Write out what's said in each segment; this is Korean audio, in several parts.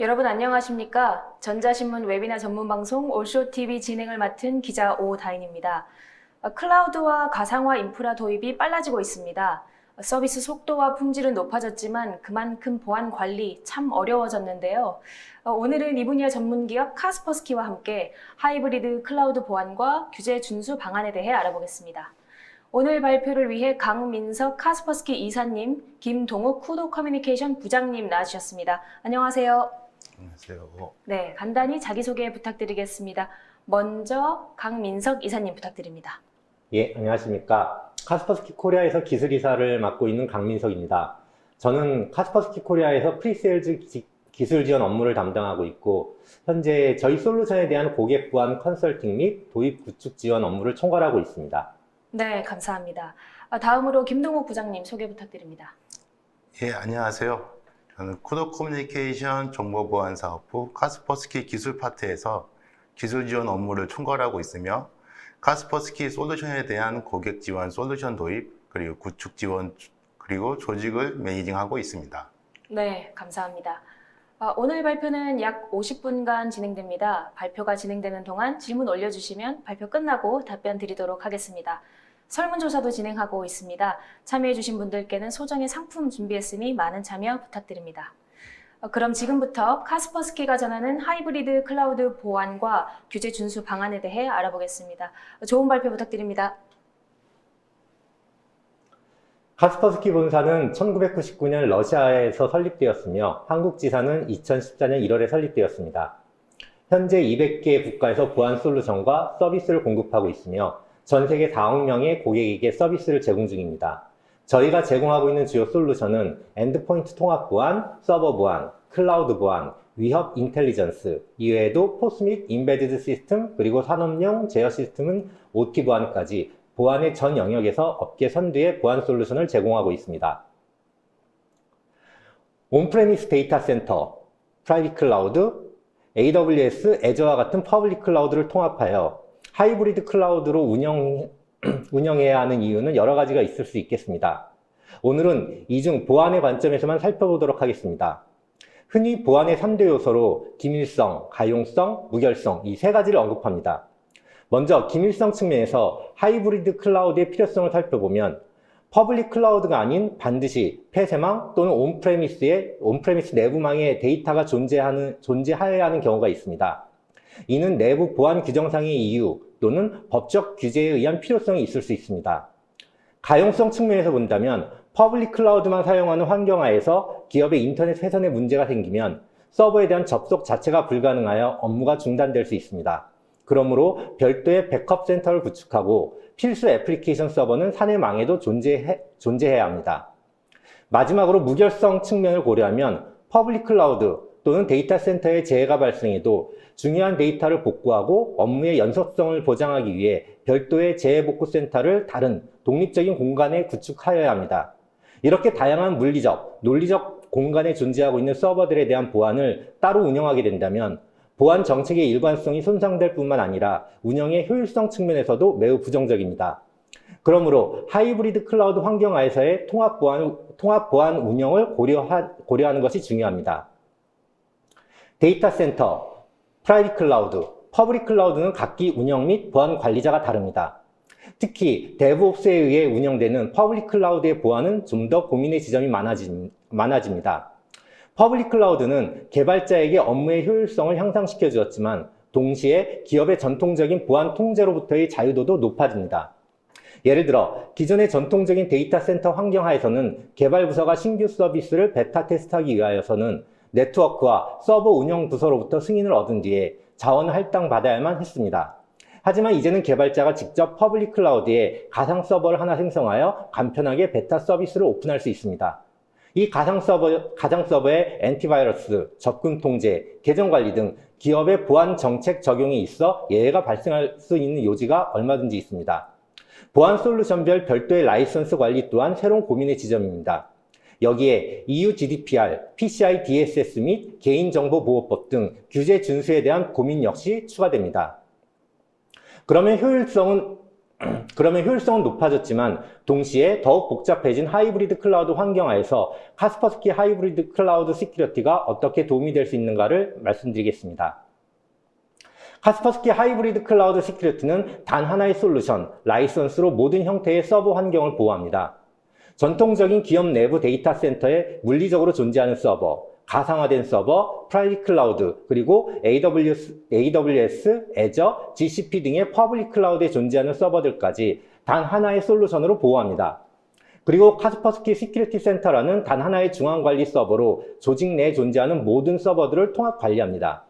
여러분 안녕하십니까? 전자신문 웨비나 전문 방송 올쇼TV 진행을 맡은 기자 오다인입니다. 클라우드와 가상화 인프라 도입이 빨라지고 있습니다. 서비스 속도와 품질은 높아졌지만 그만큼 보안 관리 참 어려워졌는데요. 오늘은 이 분야 전문기업 카스퍼스키와 함께 하이브리드 클라우드 보안과 규제 준수 방안에 대해 알아보겠습니다. 오늘 발표를 위해 강민석 카스퍼스키 이사님, 김동욱 쿠도 커뮤니케이션 부장님 나와주셨습니다. 안녕하세요. 안녕하세요. 네, 간단히 자기소개 부탁드리겠습니다. 먼저 강민석 이사님 부탁드립니다. 예, 안녕하십니까. 카스퍼스키 코리아에서 기술이사를 맡고 있는 강민석입니다. 저는 카스퍼스키 코리아에서 프리세일즈 기술 지원 업무를 담당하고 있고, 현재 저희 솔루션에 대한 고객 보안 컨설팅 및 도입 구축 지원 업무를 총괄하고 있습니다. 네, 감사합니다. 다음으로 김동욱 부장님 소개 부탁드립니다. 예, 안녕하세요. 저는 쿠도 커뮤니케이션 정보보안사업부 카스퍼스키 기술파트에서 기술 지원 업무를 총괄하고 있으며 카스퍼스키 솔루션에 대한 고객 지원 솔루션 도입, 그리고 구축 지원, 그리고 조직을 매니징하고 있습니다. 네, 감사합니다. 오늘 발표는 약 50분간 진행됩니다. 발표가 진행되는 동안 질문 올려주시면 발표 끝나고 답변 드리도록 하겠습니다. 설문조사도 진행하고 있습니다. 참여해주신 분들께는 소정의 상품 준비했으니 많은 참여 부탁드립니다. 그럼 지금부터 카스퍼스키가 전하는 하이브리드 클라우드 보안과 규제 준수 방안에 대해 알아보겠습니다. 좋은 발표 부탁드립니다. 카스퍼스키 본사는 1999년 러시아에서 설립되었으며 한국 지사는 2014년 1월에 설립되었습니다. 현재 200개 국가에서 보안 솔루션과 서비스를 공급하고 있으며 전 세계 4억 명의 고객에게 서비스를 제공 중입니다. 저희가 제공하고 있는 주요 솔루션은 엔드포인트 통합 보안, 서버 보안, 클라우드 보안, 위협 인텔리전스, 이외에도 포스 및 인베디드 시스템, 그리고 산업용 제어 시스템은 OT 보안까지 보안의 전 영역에서 업계 선두의 보안 솔루션을 제공하고 있습니다. 온프레미스 데이터 센터, 프라이빗 클라우드, AWS, 애저와 같은 퍼블릭 클라우드를 통합하여 하이브리드 클라우드로 운영해야 하는 이유는 여러 가지가 있을 수 있겠습니다. 오늘은 이 중 보안의 관점에서만 살펴보도록 하겠습니다. 흔히 보안의 3대 요소로 기밀성, 가용성, 무결성 이 세 가지를 언급합니다. 먼저 기밀성 측면에서 하이브리드 클라우드의 필요성을 살펴보면 퍼블릭 클라우드가 아닌 반드시 폐쇄망 또는 온프레미스 내부망에 데이터가 존재하여야 하는 경우가 있습니다. 이는 내부 보안 규정상의 이유 또는 법적 규제에 의한 필요성이 있을 수 있습니다. 가용성 측면에서 본다면 퍼블릭 클라우드만 사용하는 환경하에서 기업의 인터넷 회선에 문제가 생기면 서버에 대한 접속 자체가 불가능하여 업무가 중단될 수 있습니다. 그러므로 별도의 백업 센터를 구축하고 필수 애플리케이션 서버는 사내망에도 존재해야 합니다. 마지막으로 무결성 측면을 고려하면 퍼블릭 클라우드 또는 데이터 센터의 재해가 발생해도 중요한 데이터를 복구하고 업무의 연속성을 보장하기 위해 별도의 재해복구 센터를 다른 독립적인 공간에 구축하여야 합니다. 이렇게 다양한 물리적, 논리적 공간에 존재하고 있는 서버들에 대한 보안을 따로 운영하게 된다면 보안 정책의 일관성이 손상될 뿐만 아니라 운영의 효율성 측면에서도 매우 부정적입니다. 그러므로 하이브리드 클라우드 환경하에서의 통합 보안 운영을 고려하는 것이 중요합니다. 데이터 센터, 프라이빗 클라우드, 퍼블릭 클라우드는 각기 운영 및 보안 관리자가 다릅니다. 특히 데브옵스에 의해 운영되는 퍼블릭 클라우드의 보안은 좀 더 고민의 지점이 많아집니다. 퍼블릭 클라우드는 개발자에게 업무의 효율성을 향상시켜 주었지만 동시에 기업의 전통적인 보안 통제로부터의 자유도도 높아집니다. 예를 들어 기존의 전통적인 데이터 센터 환경 하에서는 개발 부서가 신규 서비스를 베타 테스트하기 위하여서는 네트워크와 서버 운영 부서로부터 승인을 얻은 뒤에 자원을 할당받아야만 했습니다. 하지만 이제는 개발자가 직접 퍼블릭 클라우드에 가상 서버를 하나 생성하여 간편하게 베타 서비스를 오픈할 수 있습니다. 이 가상 서버에 엔티바이러스, 접근 통제, 계정 관리 등 기업의 보안 정책 적용이 있어 예외가 발생할 수 있는 요지가 얼마든지 있습니다. 보안 솔루션별 별도의 라이선스 관리 또한 새로운 고민의 지점입니다. 여기에 EU GDPR, PCI DSS 및 개인정보보호법 등 규제 준수에 대한 고민 역시 추가됩니다. 그러면 효율성은 그러면 효율성은 높아졌지만 동시에 더욱 복잡해진 하이브리드 클라우드 환경하에서 카스퍼스키 하이브리드 클라우드 시큐리티가 어떻게 도움이 될 수 있는가를 말씀드리겠습니다. 카스퍼스키 하이브리드 클라우드 시큐리티는 단 하나의 솔루션, 라이선스로 모든 형태의 서버 환경을 보호합니다. 전통적인 기업 내부 데이터 센터에 물리적으로 존재하는 서버, 가상화된 서버, 프라이빗 클라우드, 그리고 AWS, Azure, GCP 등의 퍼블릭 클라우드에 존재하는 서버들까지 단 하나의 솔루션으로 보호합니다. 그리고 카스퍼스키 시큐리티 센터라는 단 하나의 중앙관리 서버로 조직 내에 존재하는 모든 서버들을 통합 관리합니다.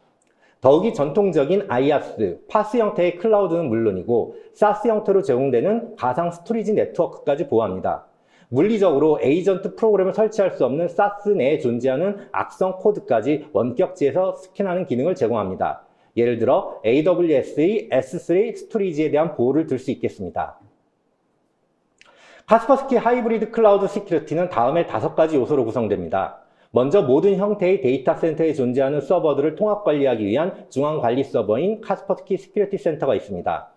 더욱이 전통적인 IaaS, PaaS 형태의 클라우드는 물론이고 SaaS 형태로 제공되는 가상 스토리지 네트워크까지 보호합니다. 물리적으로 에이전트 프로그램을 설치할 수 없는 SaaS 내에 존재하는 악성 코드까지 원격지에서 스캔하는 기능을 제공합니다. 예를 들어 AWS의 S3 스토리지에 대한 보호를 들 수 있겠습니다. 카스퍼스키 하이브리드 클라우드 시큐리티는 다음의 5가지 요소로 구성됩니다. 먼저 모든 형태의 데이터 센터에 존재하는 서버들을 통합 관리하기 위한 중앙 관리 서버인 카스퍼스키 시큐리티 센터가 있습니다.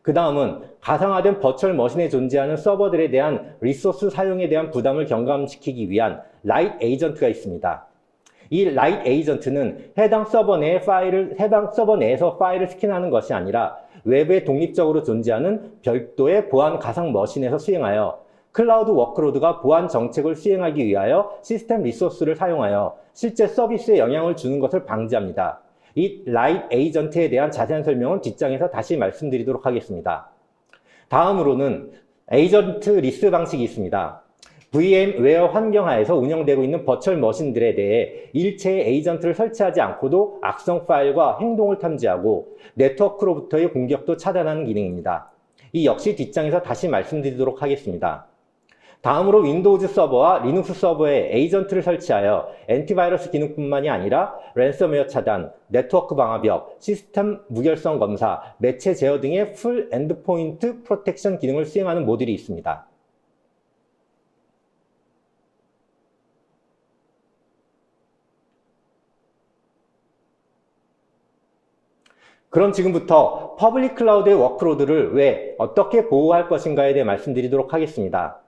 그 다음은 가상화된 버추얼 머신에 존재하는 서버들에 대한 리소스 사용에 대한 부담을 경감시키기 위한 라이트 에이전트가 있습니다. 이 라이트 에이전트는 해당 서버 내에서 파일을 스캔하는 것이 아니라 외부에 독립적으로 존재하는 별도의 보안 가상 머신에서 수행하여 클라우드 워크로드가 보안 정책을 수행하기 위하여 시스템 리소스를 사용하여 실제 서비스에 영향을 주는 것을 방지합니다. 이 라이트 에이전트에 대한 자세한 설명은 뒷장에서 다시 말씀드리도록 하겠습니다. 다음으로는 에이전트 리스 방식이 있습니다. VM웨어 환경하에서 운영되고 있는 버추얼 머신들에 대해 일체의 에이전트를 설치하지 않고도 악성 파일과 행동을 탐지하고 네트워크로부터의 공격도 차단하는 기능입니다. 이 역시 뒷장에서 다시 말씀드리도록 하겠습니다. 다음으로 윈도우즈 서버와 리눅스 서버에 에이전트를 설치하여 엔티바이러스 기능뿐만이 아니라 랜섬웨어 차단, 네트워크 방화벽, 시스템 무결성 검사, 매체 제어 등의 풀 엔드포인트 프로텍션 기능을 수행하는 모듈이 있습니다. 그럼 지금부터 퍼블릭 클라우드의 워크로드를 왜, 어떻게 보호할 것인가에 대해 말씀드리도록 하겠습니다.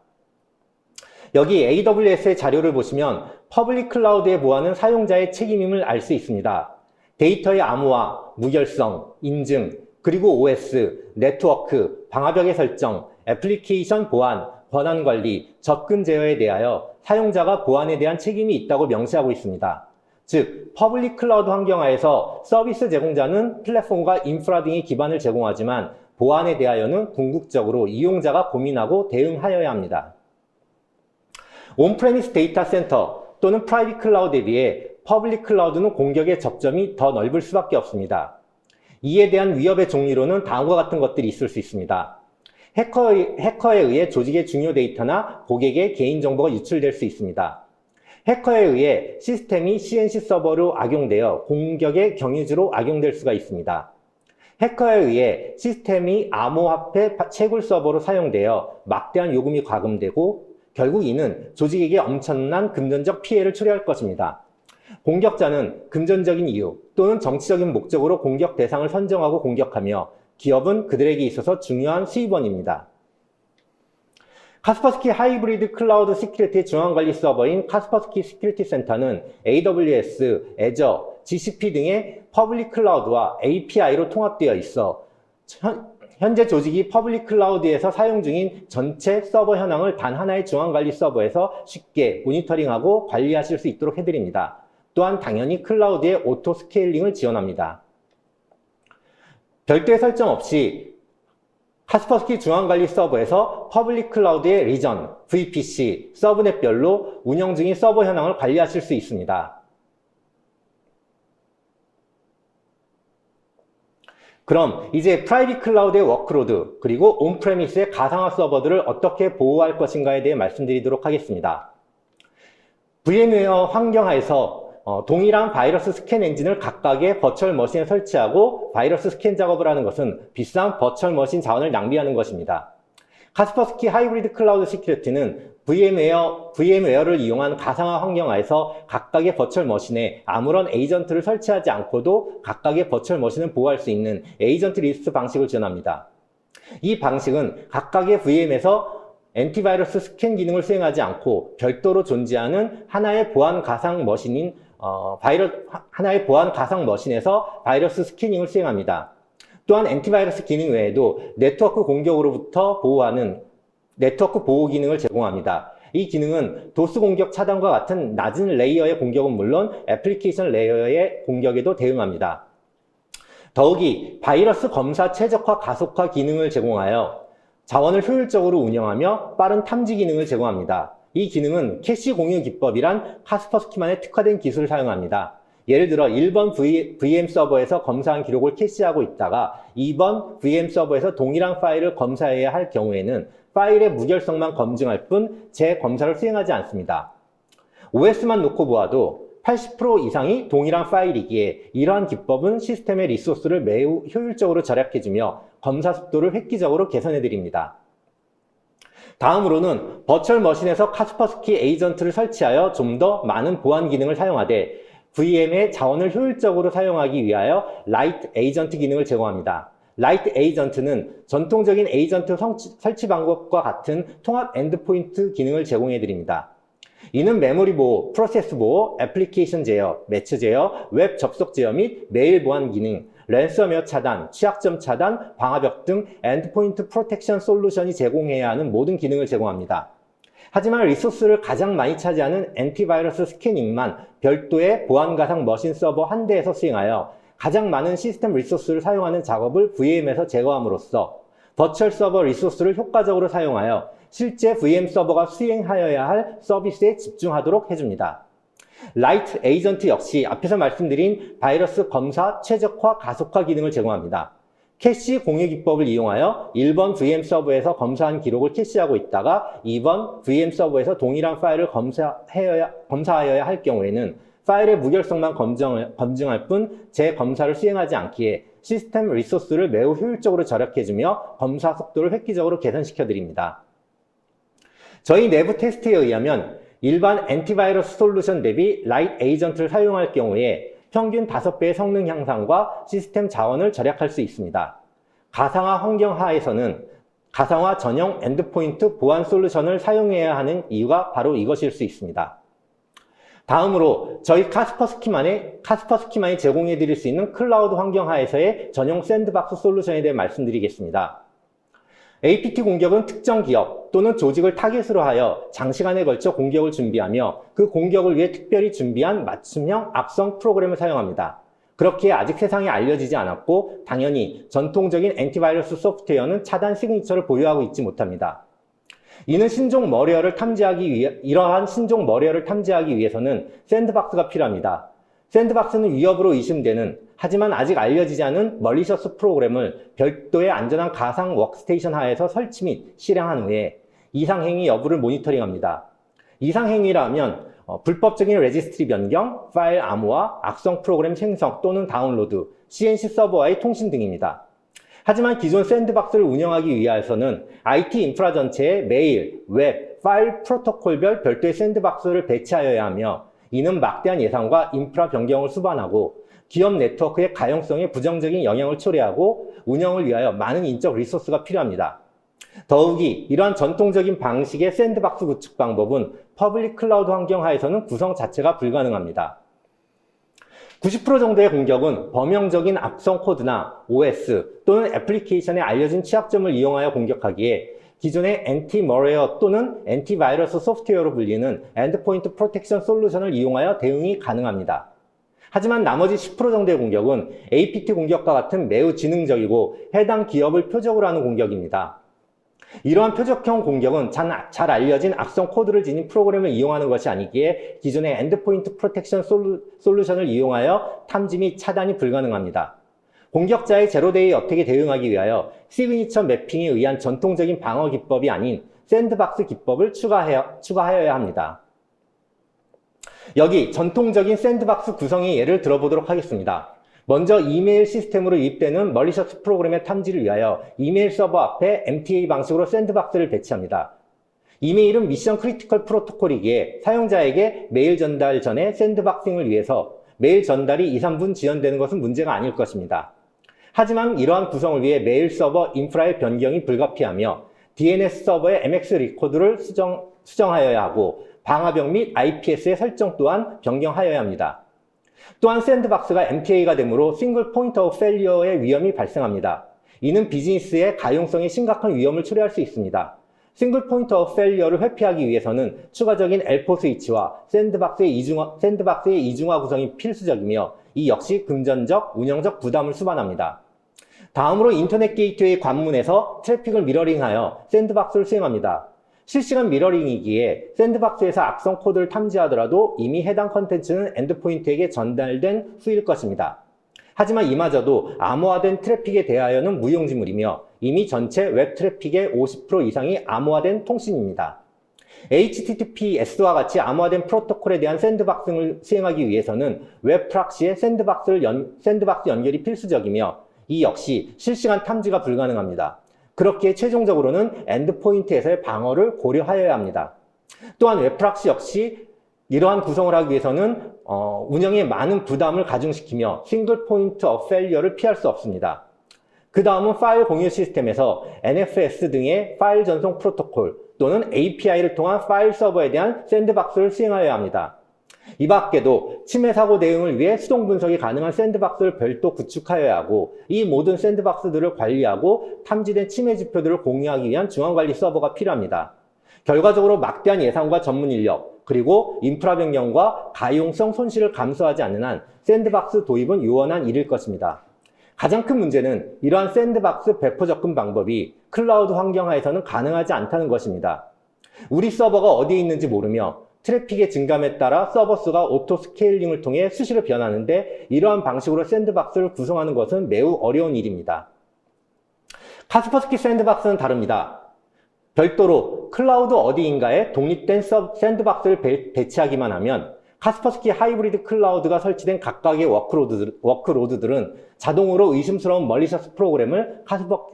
여기 AWS의 자료를 보시면 퍼블릭 클라우드의 보안은 사용자의 책임임을 알 수 있습니다. 데이터의 암호화, 무결성, 인증, 그리고 OS, 네트워크, 방화벽의 설정, 애플리케이션 보안, 권한 관리, 접근 제어에 대하여 사용자가 보안에 대한 책임이 있다고 명시하고 있습니다. 즉, 퍼블릭 클라우드 환경하에서 서비스 제공자는 플랫폼과 인프라 등의 기반을 제공하지만 보안에 대하여는 궁극적으로 이용자가 고민하고 대응하여야 합니다. 온프레미스 데이터 센터 또는 프라이빗 클라우드에 비해 퍼블릭 클라우드는 공격의 접점이 더 넓을 수밖에 없습니다. 이에 대한 위협의 종류로는 다음과 같은 것들이 있을 수 있습니다. 해커에 의해 조직의 중요 데이터나 고객의 개인정보가 유출될 수 있습니다. 해커에 의해 시스템이 CNC 서버로 악용되어 공격의 경유지로 악용될 수가 있습니다. 해커에 의해 시스템이 암호화폐 채굴 서버로 사용되어 막대한 요금이 과금되고 결국 이는 조직에게 엄청난 금전적 피해를 초래할 것입니다. 공격자는 금전적인 이유 또는 정치적인 목적으로 공격 대상을 선정하고 공격하며 기업은 그들에게 있어서 중요한 수입원입니다. 카스퍼스키 하이브리드 클라우드 시큐리티의 중앙관리 서버인 카스퍼스키 시큐리티 센터는 AWS, Azure, GCP 등의 퍼블릭 클라우드와 API로 통합되어 있어 현재 조직이 퍼블릭 클라우드에서 사용 중인 전체 서버 현황을 단 하나의 중앙관리 서버에서 쉽게 모니터링하고 관리하실 수 있도록 해드립니다. 또한 당연히 클라우드의 오토 스케일링을 지원합니다. 별도의 설정 없이 카스퍼스키 중앙관리 서버에서 퍼블릭 클라우드의 리전, VPC, 서브넷별로 운영 중인 서버 현황을 관리하실 수 있습니다. 그럼 이제 프라이빗 클라우드의 워크로드 그리고 온프레미스의 가상화 서버들을 어떻게 보호할 것인가에 대해 말씀드리도록 하겠습니다. VM웨어 환경하에서 동일한 바이러스 스캔 엔진을 각각의 버추얼 머신에 설치하고 바이러스 스캔 작업을 하는 것은 비싼 버추얼 머신 자원을 낭비하는 것입니다. 카스퍼스키 하이브리드 클라우드 시큐리티는 VM웨어를 이용한 가상화 환경하에서 각각의 버추얼 머신에 아무런 에이전트를 설치하지 않고도 각각의 버추얼 머신을 보호할 수 있는 에이전트 리스트 방식을 지원합니다. 이 방식은 각각의 VM에서 엔티바이러스 스캔 기능을 수행하지 않고 별도로 존재하는 하나의 보안 가상 머신인 하나의 보안 가상 머신에서 바이러스 스캐닝을 수행합니다. 또한 엔티바이러스 기능 외에도 네트워크 공격으로부터 보호하는 네트워크 보호 기능을 제공합니다. 이 기능은 도스 공격 차단과 같은 낮은 레이어의 공격은 물론 애플리케이션 레이어의 공격에도 대응합니다. 더욱이 바이러스 검사 최적화 가속화 기능을 제공하여 자원을 효율적으로 운영하며 빠른 탐지 기능을 제공합니다. 이 기능은 캐시 공유 기법이란 카스퍼스키만의 특화된 기술을 사용합니다. 예를 들어 1번 VM 서버에서 검사한 기록을 캐시하고 있다가 2번 VM 서버에서 동일한 파일을 검사해야 할 경우에는 파일의 무결성만 검증할 뿐 재검사를 수행하지 않습니다. OS만 놓고 보아도 80% 이상이 동일한 파일이기에 이러한 기법은 시스템의 리소스를 매우 효율적으로 절약해주며 검사 속도를 획기적으로 개선해드립니다. 다음으로는 버추얼 머신에서 카스퍼스키 에이전트를 설치하여 좀 더 많은 보안 기능을 사용하되 VM의 자원을 효율적으로 사용하기 위하여 라이트 에이전트 기능을 제공합니다. 라이트 에이전트는 전통적인 에이전트 설치 방법과 같은 통합 엔드포인트 기능을 제공해 드립니다. 이는 메모리 보호, 프로세스 보호, 애플리케이션 제어, 매체 제어, 웹 접속 제어 및 메일 보안 기능, 랜섬웨어 차단, 취약점 차단, 방화벽 등 엔드포인트 프로텍션 솔루션이 제공해야 하는 모든 기능을 제공합니다. 하지만 리소스를 가장 많이 차지하는 엔티바이러스 스캐닝만 별도의 보안 가상 머신 서버 한 대에서 수행하여 가장 많은 시스템 리소스를 사용하는 작업을 VM에서 제거함으로써 버추얼 서버 리소스를 효과적으로 사용하여 실제 VM 서버가 수행하여야 할 서비스에 집중하도록 해줍니다. 라이트 에이전트 역시 앞에서 말씀드린 바이러스 검사 최적화 가속화 기능을 제공합니다. 캐시 공유 기법을 이용하여 1번 VM 서버에서 검사한 기록을 캐시하고 있다가 2번 VM 서버에서 동일한 파일을 검사하여야 할 경우에는 파일의 무결성만 검증할 뿐 재검사를 수행하지 않기에 시스템 리소스를 매우 효율적으로 절약해주며 검사 속도를 획기적으로 개선시켜드립니다. 저희 내부 테스트에 의하면 일반 엔티바이러스 솔루션 대비 라이트 에이전트를 사용할 경우에 평균 5배의 성능 향상과 시스템 자원을 절약할 수 있습니다. 가상화 환경 하에서는 가상화 전용 엔드포인트 보안 솔루션을 사용해야 하는 이유가 바로 이것일 수 있습니다. 다음으로 저희 카스퍼스키만이 제공해 드릴 수 있는 클라우드 환경 하에서의 전용 샌드박스 솔루션에 대해 말씀드리겠습니다. APT 공격은 특정 기업 또는 조직을 타겟으로 하여 장시간에 걸쳐 공격을 준비하며 그 공격을 위해 특별히 준비한 맞춤형 악성 프로그램을 사용합니다. 그렇기에 아직 세상에 알려지지 않았고 당연히 전통적인 엔티바이러스 소프트웨어는 차단 시그니처를 보유하고 있지 못합니다. 이러한 신종 머리어를 탐지하기 위해서는 샌드박스가 필요합니다. 샌드박스는 위협으로 의심되는 하지만 아직 알려지지 않은 멀리셔스 프로그램을 별도의 안전한 가상 워크스테이션 하에서 설치 및 실행한 후에 이상행위 여부를 모니터링합니다. 이상행위라면 불법적인 레지스트리 변경, 파일 암호화, 악성 프로그램 생성 또는 다운로드, CNC 서버와의 통신 등입니다. 하지만 기존 샌드박스를 운영하기 위해서는 IT 인프라 전체에 메일, 웹, 파일 프로토콜별 별도의 샌드박스를 배치하여야 하며 이는 막대한 예산과 인프라 변경을 수반하고 기업 네트워크의 가용성에 부정적인 영향을 초래하고 운영을 위하여 많은 인적 리소스가 필요합니다. 더욱이 이러한 전통적인 방식의 샌드박스 구축 방법은 퍼블릭 클라우드 환경 하에서는 구성 자체가 불가능합니다. 90% 정도의 공격은 범용적인 악성 코드나 OS 또는 애플리케이션에 알려진 취약점을 이용하여 공격하기에 기존의 엔티머레어 또는 엔티바이러스 소프트웨어로 불리는 엔드포인트 프로텍션 솔루션을 이용하여 대응이 가능합니다. 하지만 나머지 10% 정도의 공격은 APT 공격과 같은 매우 지능적이고 해당 기업을 표적으로 하는 공격입니다. 이러한 표적형 공격은 잘 알려진 악성 코드를 지닌 프로그램을 이용하는 것이 아니기에 기존의 엔드포인트 프로텍션 솔루션을 이용하여 탐지 및 차단이 불가능합니다. 공격자의 제로데이에 어떻게 대응하기 위하여 시그니처 매핑에 의한 전통적인 방어 기법이 아닌 샌드박스 기법을 추가하여야 합니다. 여기 전통적인 샌드박스 구성의 예를 들어보도록 하겠습니다. 먼저 이메일 시스템으로 유입되는 멀리셔스 프로그램의 탐지를 위하여 이메일 서버 앞에 MTA 방식으로 샌드박스를 배치합니다. 이메일은 미션 크리티컬 프로토콜이기에 사용자에게 메일 전달 전에 샌드박싱을 위해서 메일 전달이 2, 3분 지연되는 것은 문제가 아닐 것입니다. 하지만 이러한 구성을 위해 메일 서버 인프라의 변경이 불가피하며 DNS 서버의 MX 리코드를 수정하여야 하고 방화벽 및 IPS의 설정 또한 변경하여야 합니다. 또한 샌드박스가 MTA가 되므로 싱글 포인트 오브 페일리어의 위험이 발생합니다. 이는 비즈니스의 가용성에 심각한 위험을 초래할 수 있습니다. 싱글 포인트 오브 페일리어를 회피하기 위해서는 추가적인 L4 스위치와 샌드박스의 이중화 구성이 필수적이며 이 역시 금전적, 운영적 부담을 수반합니다. 다음으로 인터넷 게이트웨이 관문에서 트래픽을 미러링하여 샌드박스를 수행합니다. 실시간 미러링이기에 샌드박스에서 악성 코드를 탐지하더라도 이미 해당 컨텐츠는 엔드포인트에게 전달된 후일 것입니다. 하지만 이마저도 암호화된 트래픽에 대하여는 무용지물이며 이미 전체 웹 트래픽의 50% 이상이 암호화된 통신입니다. HTTPS와 같이 암호화된 프로토콜에 대한 샌드박스를 수행하기 위해서는 웹 프락시의 샌드박스 연결이 필수적이며 이 역시 실시간 탐지가 불가능합니다. 그렇기에 최종적으로는 엔드포인트에서의 방어를 고려하여야 합니다. 또한 웹 프락시 역시 이러한 구성을 하기 위해서는 운영에 많은 부담을 가중시키며 싱글 포인트 오브 페일리어를 피할 수 없습니다. 그 다음은 파일 공유 시스템에서 NFS 등의 파일 전송 프로토콜 또는 API를 통한 파일 서버에 대한 샌드박스를 수행하여야 합니다. 이 밖에도 침해 사고 대응을 위해 수동 분석이 가능한 샌드박스를 별도 구축하여야 하고 이 모든 샌드박스들을 관리하고 탐지된 침해 지표들을 공유하기 위한 중앙관리 서버가 필요합니다. 결과적으로 막대한 예산과 전문 인력, 그리고 인프라 변경과 가용성 손실을 감수하지 않는 한 샌드박스 도입은 유원한 일일 것입니다. 가장 큰 문제는 이러한 샌드박스 배포 접근 방법이 클라우드 환경하에서는 가능하지 않다는 것입니다. 우리 서버가 어디에 있는지 모르며 트래픽의 증감에 따라 서버 수가 오토 스케일링을 통해 수시로 변하는데 이러한 방식으로 샌드박스를 구성하는 것은 매우 어려운 일입니다. 카스퍼스키 샌드박스는 다릅니다. 별도로 클라우드 어디인가에 독립된 샌드박스를 배치하기만 하면 카스퍼스키 하이브리드 클라우드가 설치된 각각의 워크로드들은 자동으로 의심스러운 멀리셔스 프로그램을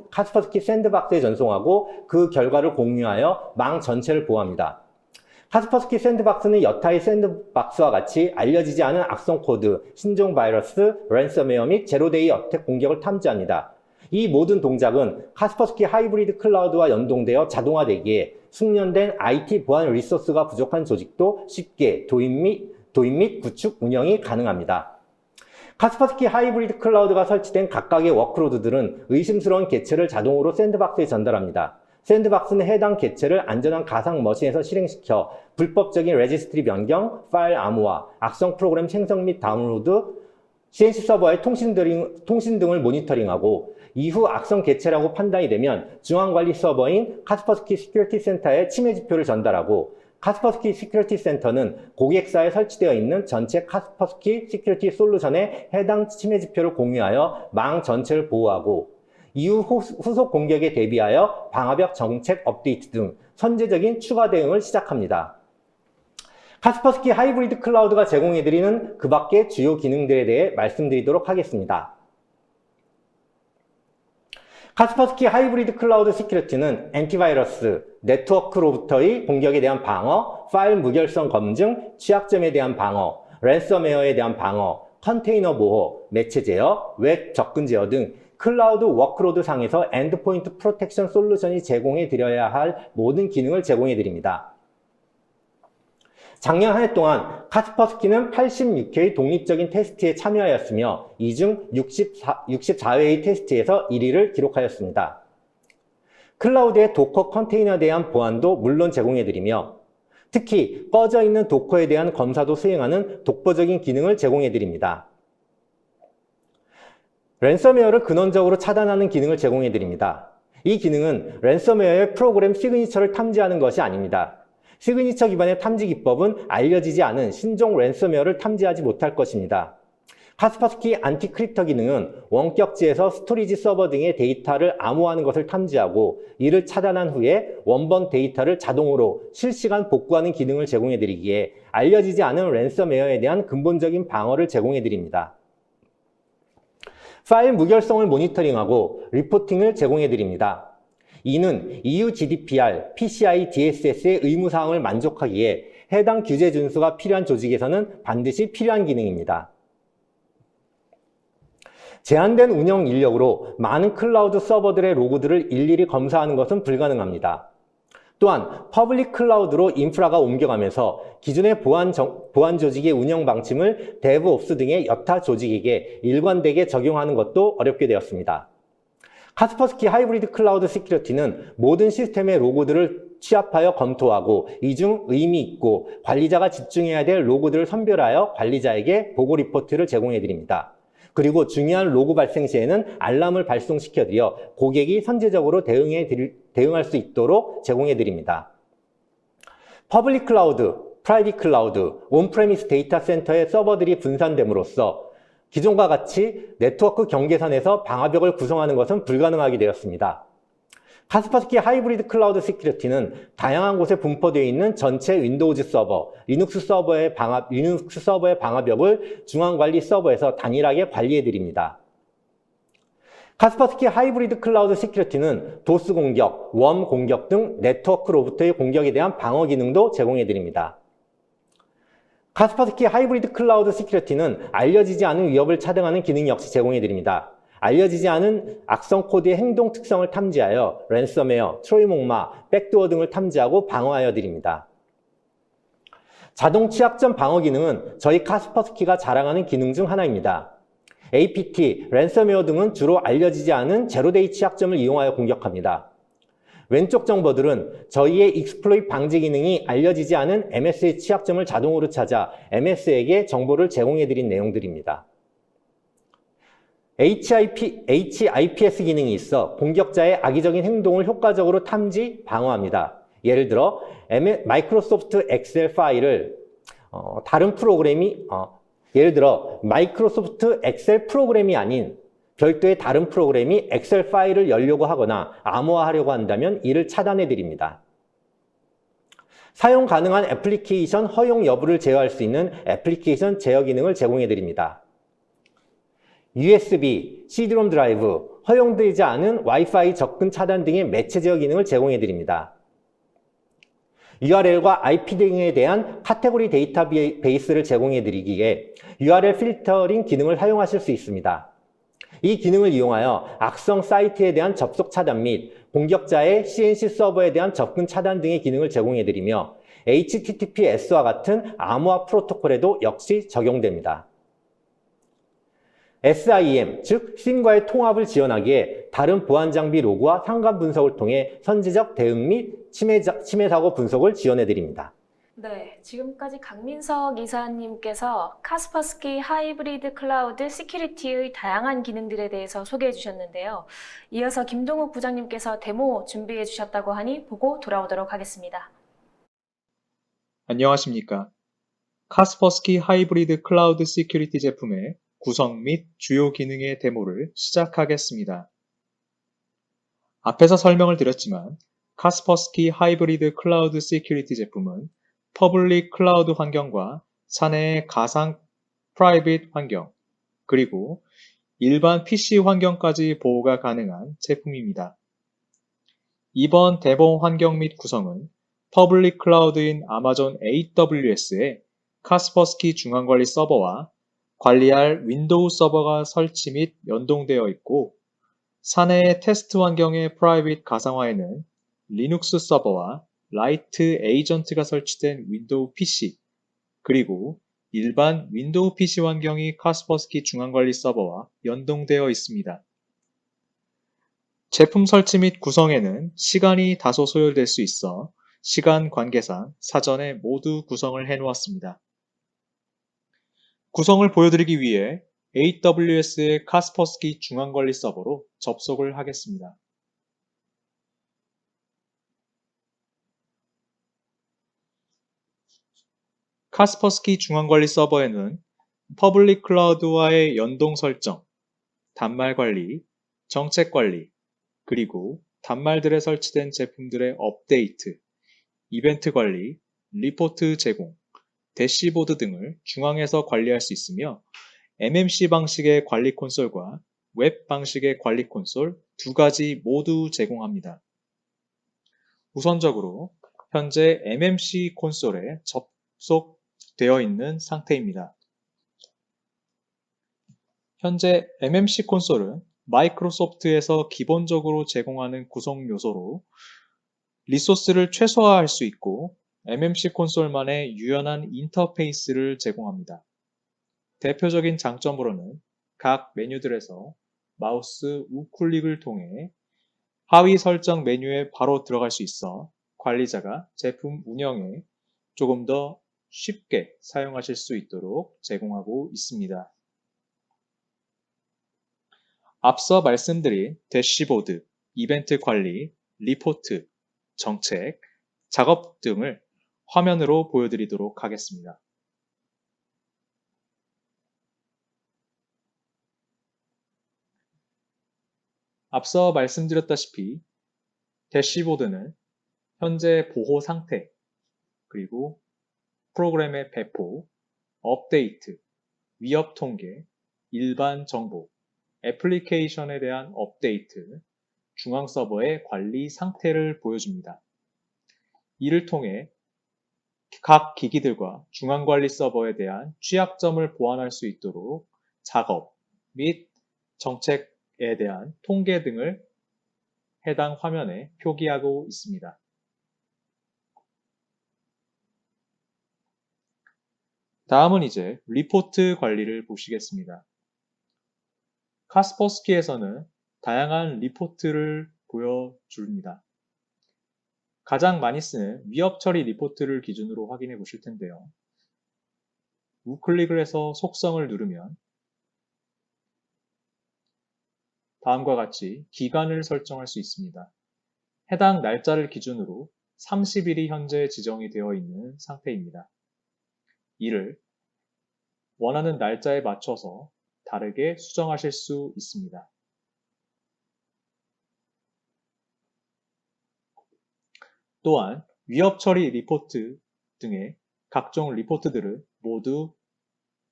카스퍼스키 샌드박스에 전송하고 그 결과를 공유하여 망 전체를 보호합니다. 카스퍼스키 샌드박스는 여타의 샌드박스와 같이 알려지지 않은 악성 코드, 신종 바이러스, 랜섬웨어 및 제로데이 어택 공격을 탐지합니다. 이 모든 동작은 카스퍼스키 하이브리드 클라우드와 연동되어 자동화되기에 숙련된 IT 보안 리소스가 부족한 조직도 쉽게 도입 및 구축, 운영이 가능합니다. 카스퍼스키 하이브리드 클라우드가 설치된 각각의 워크로드들은 의심스러운 개체를 자동으로 샌드박스에 전달합니다. 샌드박스는 해당 개체를 안전한 가상 머신에서 실행시켜 불법적인 레지스트리 변경, 파일 암호화, 악성 프로그램 생성 및 다운로드, CNC 서버의 통신 등을 모니터링하고 이후 악성 개체라고 판단이 되면 중앙관리 서버인 카스퍼스키 시큐리티 센터에 침해 지표를 전달하고 카스퍼스키 시큐리티 센터는 고객사에 설치되어 있는 전체 카스퍼스키 시큐리티 솔루션에 해당 침해 지표를 공유하여 망 전체를 보호하고 이후 후속 공격에 대비하여 방화벽 정책 업데이트 등 선제적인 추가 대응을 시작합니다. 카스퍼스키 하이브리드 클라우드가 제공해드리는 그 밖의 주요 기능들에 대해 말씀드리도록 하겠습니다. 카스퍼스키 하이브리드 클라우드 시큐리티는 엔티바이러스, 네트워크로부터의 공격에 대한 방어, 파일 무결성 검증, 취약점에 대한 방어, 랜섬웨어에 대한 방어, 컨테이너 보호, 매체 제어, 웹 접근 제어 등 클라우드 워크로드 상에서 엔드포인트 프로텍션 솔루션이 제공해 드려야 할 모든 기능을 제공해 드립니다. 작년 한 해 동안 카스퍼스키는 86회의 독립적인 테스트에 참여하였으며 이 중 64회의 테스트에서 1위를 기록하였습니다. 클라우드의 도커 컨테이너에 대한 보안도 물론 제공해드리며 특히 꺼져 있는 도커에 대한 검사도 수행하는 독보적인 기능을 제공해드립니다. 랜섬웨어를 근원적으로 차단하는 기능을 제공해드립니다. 이 기능은 랜섬웨어의 프로그램 시그니처를 탐지하는 것이 아닙니다. 시그니처 기반의 탐지 기법은 알려지지 않은 신종 랜섬웨어를 탐지하지 못할 것입니다. 카스퍼스키 안티크립터 기능은 원격지에서 스토리지 서버 등의 데이터를 암호화하는 것을 탐지하고 이를 차단한 후에 원본 데이터를 자동으로 실시간 복구하는 기능을 제공해드리기에 알려지지 않은 랜섬웨어에 대한 근본적인 방어를 제공해드립니다. 파일 무결성을 모니터링하고 리포팅을 제공해드립니다. 이는 EU GDPR, PCI DSS의 의무사항을 만족하기에 해당 규제 준수가 필요한 조직에서는 반드시 필요한 기능입니다. 제한된 운영 인력으로 많은 클라우드 서버들의 로그들을 일일이 검사하는 것은 불가능합니다. 또한 퍼블릭 클라우드로 인프라가 옮겨가면서 기존의 보안 조직의 운영 방침을 데브옵스 등의 여타 조직에게 일관되게 적용하는 것도 어렵게 되었습니다. 카스퍼스키 하이브리드 클라우드 시큐리티는 모든 시스템의 로고들을 취합하여 검토하고 이중 의미 있고 관리자가 집중해야 될 로고들을 선별하여 관리자에게 보고 리포트를 제공해 드립니다. 그리고 중요한 로고 발생 시에는 알람을 발송시켜드려 고객이 선제적으로 대응할 수 있도록 제공해 드립니다. 퍼블릭 클라우드, 프라이빗 클라우드, 온프레미스 데이터 센터의 서버들이 분산됨으로써 기존과 같이 네트워크 경계선에서 방화벽을 구성하는 것은 불가능하게 되었습니다. 카스퍼스키 하이브리드 클라우드 시큐리티는 다양한 곳에 분포되어 있는 전체 윈도우즈 서버, 리눅스 서버의 방화벽을 중앙관리 서버에서 단일하게 관리해 드립니다. 카스퍼스키 하이브리드 클라우드 시큐리티는 도스 공격, 웜 공격 등 네트워크로부터의 공격에 대한 방어 기능도 제공해 드립니다. 카스퍼스키 하이브리드 클라우드 시큐리티는 알려지지 않은 위협을 차단하는 기능 역시 제공해 드립니다. 알려지지 않은 악성 코드의 행동 특성을 탐지하여 랜섬웨어, 트로이 목마, 백도어 등을 탐지하고 방어하여 드립니다. 자동 취약점 방어 기능은 저희 카스퍼스키가 자랑하는 기능 중 하나입니다. APT, 랜섬웨어 등은 주로 알려지지 않은 제로데이 취약점을 이용하여 공격합니다. 왼쪽 정보들은 저희의 익스플로이트 방지 기능이 알려지지 않은 MS의 취약점을 자동으로 찾아 MS에게 정보를 제공해 드린 내용들입니다. HIPS 기능이 있어 공격자의 악의적인 행동을 효과적으로 탐지, 방어합니다. 예를 들어 마이크로소프트 엑셀 파일을 마이크로소프트 엑셀 프로그램이 아닌 별도의 다른 프로그램이 엑셀 파일을 열려고 하거나 암호화하려고 한다면 이를 차단해 드립니다. 사용 가능한 애플리케이션 허용 여부를 제어할 수 있는 애플리케이션 제어 기능을 제공해 드립니다. USB, CD-ROM 드라이브, 허용되지 않은 와이파이 접근 차단 등의 매체 제어 기능을 제공해 드립니다. URL과 IP 등에 대한 카테고리 데이터베이스를 제공해 드리기에 URL 필터링 기능을 사용하실 수 있습니다. 이 기능을 이용하여 악성 사이트에 대한 접속 차단 및 공격자의 CNC 서버에 대한 접근 차단 등의 기능을 제공해 드리며 HTTPS와 같은 암호화 프로토콜에도 역시 적용됩니다. SIEM, 즉 SIEM과의 통합을 지원하기에 다른 보안 장비 로그와 상관 분석을 통해 선제적 대응 및 침해 사고 분석을 지원해 드립니다. 네, 지금까지 강민석 이사님께서 카스퍼스키 하이브리드 클라우드 시큐리티의 다양한 기능들에 대해서 소개해 주셨는데요. 이어서 김동욱 부장님께서 데모 준비해 주셨다고 하니 보고 돌아오도록 하겠습니다. 안녕하십니까. 카스퍼스키 하이브리드 클라우드 시큐리티 제품의 구성 및 주요 기능의 데모를 시작하겠습니다. 앞에서 설명을 드렸지만 카스퍼스키 하이브리드 클라우드 시큐리티 제품은 퍼블릭 클라우드 환경과 사내의 가상 프라이빗 환경, 그리고 일반 PC 환경까지 보호가 가능한 제품입니다. 이번 데모 환경 및 구성은 퍼블릭 클라우드인 아마존 AWS의 카스퍼스키 중앙관리 서버와 관리할 윈도우 서버가 설치 및 연동되어 있고, 사내의 테스트 환경의 프라이빗 가상화에는 리눅스 서버와 라이트 에이전트가 설치된 윈도우 PC, 그리고 일반 윈도우 PC 환경이 카스퍼스키 중앙관리 서버와 연동되어 있습니다. 제품 설치 및 구성에는 시간이 다소 소요될 수 있어 시간 관계상 사전에 모두 구성을 해놓았습니다. 구성을 보여드리기 위해 AWS의 카스퍼스키 중앙관리 서버로 접속을 하겠습니다. 카스퍼스키 중앙관리 서버에는 퍼블릭 클라우드와의 연동 설정, 단말 관리, 정책 관리, 그리고 단말들에 설치된 제품들의 업데이트, 이벤트 관리, 리포트 제공, 대시보드 등을 중앙에서 관리할 수 있으며 MMC 방식의 관리 콘솔과 웹 방식의 관리 콘솔 두 가지 모두 제공합니다. 우선적으로 현재 MMC 콘솔에 접속되어 있는 상태입니다. 현재 MMC 콘솔은 마이크로소프트에서 기본적으로 제공하는 구성 요소로 리소스를 최소화할 수 있고 MMC 콘솔만의 유연한 인터페이스를 제공합니다. 대표적인 장점으로는 각 메뉴들에서 마우스 우클릭을 통해 하위 설정 메뉴에 바로 들어갈 수 있어 관리자가 제품 운영에 조금 더 쉽게 사용하실 수 있도록 제공하고 있습니다. 앞서 말씀드린 대시보드, 이벤트 관리, 리포트, 정책, 작업 등을 화면으로 보여드리도록 하겠습니다. 앞서 말씀드렸다시피 대시보드는 현재 보호 상태, 그리고 프로그램의 배포, 업데이트, 위협 통계, 일반 정보, 애플리케이션에 대한 업데이트, 중앙 서버의 관리 상태를 보여줍니다. 이를 통해 각 기기들과 중앙 관리 서버에 대한 취약점을 보완할 수 있도록 작업 및 정책에 대한 통계 등을 해당 화면에 표기하고 있습니다. 다음은 이제 리포트 관리를 보시겠습니다. 카스퍼스키에서는 다양한 리포트를 보여줍니다. 가장 많이 쓰는 위협 처리 리포트를 기준으로 확인해 보실 텐데요. 우클릭을 해서 속성을 누르면 다음과 같이 기간을 설정할 수 있습니다. 해당 날짜를 기준으로 30일이 현재 지정이 되어 있는 상태입니다. 이를 원하는 날짜에 맞춰서 다르게 수정하실 수 있습니다. 또한 위협 처리 리포트 등의 각종 리포트들은 모두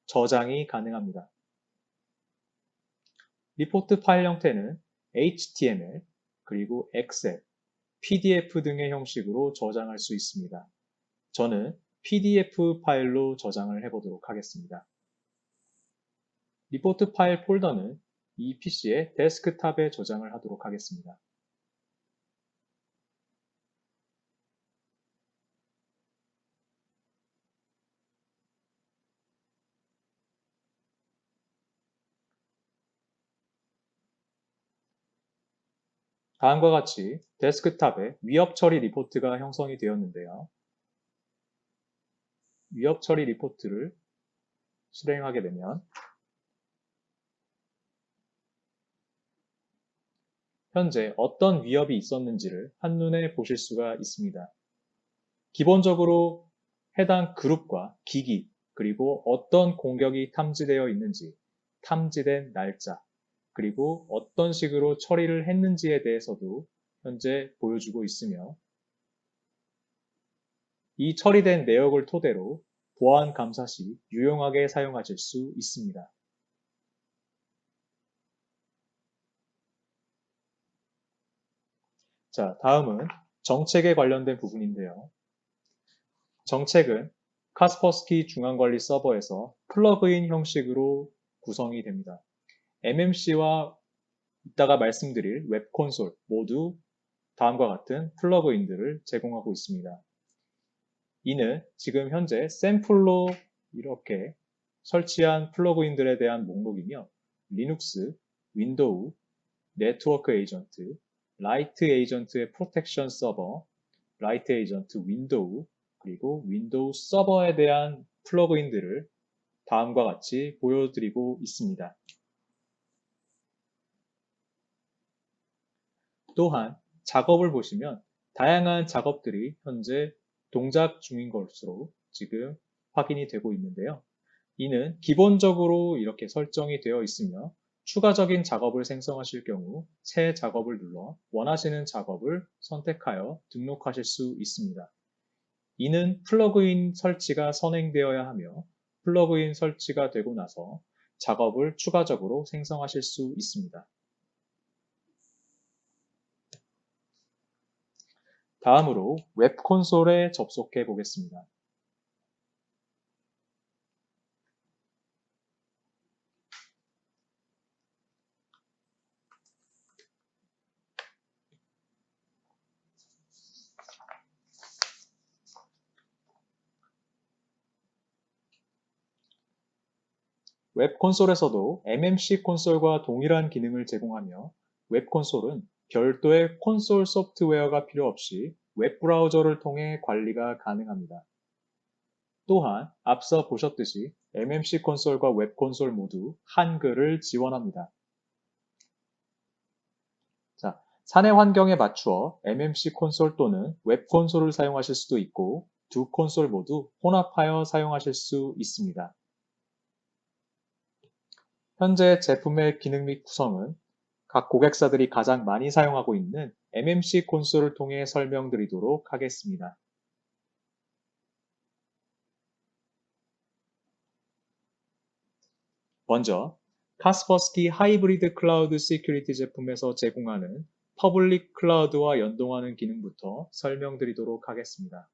저장이 가능합니다. 리포트 파일 형태는 HTML, 그리고 엑셀, PDF 등의 형식으로 저장할 수 있습니다. 저는 PDF 파일로 저장을 해보도록 하겠습니다. 리포트 파일 폴더는 이 PC의 데스크탑에 저장을 하도록 하겠습니다. 다음과 같이 데스크탑에 위협 처리 리포트가 형성이 되었는데요. 위협 처리 리포트를 실행하게 되면 현재 어떤 위협이 있었는지를 한눈에 보실 수가 있습니다. 기본적으로 해당 그룹과 기기, 그리고 어떤 공격이 탐지되어 있는지, 탐지된 날짜, 그리고 어떤 식으로 처리를 했는지에 대해서도 현재 보여주고 있으며 이 처리된 내역을 토대로 보안 감사 시 유용하게 사용하실 수 있습니다. 자, 다음은 정책에 관련된 부분인데요. 정책은 카스퍼스키 중앙관리 서버에서 플러그인 형식으로 구성이 됩니다. MMC와 이따가 말씀드릴 웹콘솔 모두 다음과 같은 플러그인들을 제공하고 있습니다. 이는 지금 현재 샘플로 이렇게 설치한 플러그인들에 대한 목록이며 리눅스, 윈도우, 네트워크 에이전트, 라이트 에이전트의 프로텍션 서버, 라이트 에이전트 윈도우, 그리고 윈도우 서버에 대한 플러그인들을 다음과 같이 보여드리고 있습니다. 또한 작업을 보시면 다양한 작업들이 현재 동작 중인 것으로 지금 확인이 되고 있는데요. 이는 기본적으로 이렇게 설정이 되어 있으며 추가적인 작업을 생성하실 경우 새 작업을 눌러 원하시는 작업을 선택하여 등록하실 수 있습니다. 이는 플러그인 설치가 선행되어야 하며 플러그인 설치가 되고 나서 작업을 추가적으로 생성하실 수 있습니다. 다음으로 웹 콘솔에 접속해 보겠습니다. 웹 콘솔에서도 MMC 콘솔과 동일한 기능을 제공하며 웹 콘솔은 별도의 콘솔 소프트웨어가 필요 없이 웹 브라우저를 통해 관리가 가능합니다. 또한 앞서 보셨듯이 MMC 콘솔과 웹 콘솔 모두 한글을 지원합니다. 자, 사내 환경에 맞추어 MMC 콘솔 또는 웹 콘솔을 사용하실 수도 있고 두 콘솔 모두 혼합하여 사용하실 수 있습니다. 현재 제품의 기능 및 구성은 각 고객사들이 가장 많이 사용하고 있는 MMC 콘솔을 통해 설명드리도록 하겠습니다. 먼저 카스퍼스키 하이브리드 클라우드 시큐리티 제품에서 제공하는 퍼블릭 클라우드와 연동하는 기능부터 설명드리도록 하겠습니다.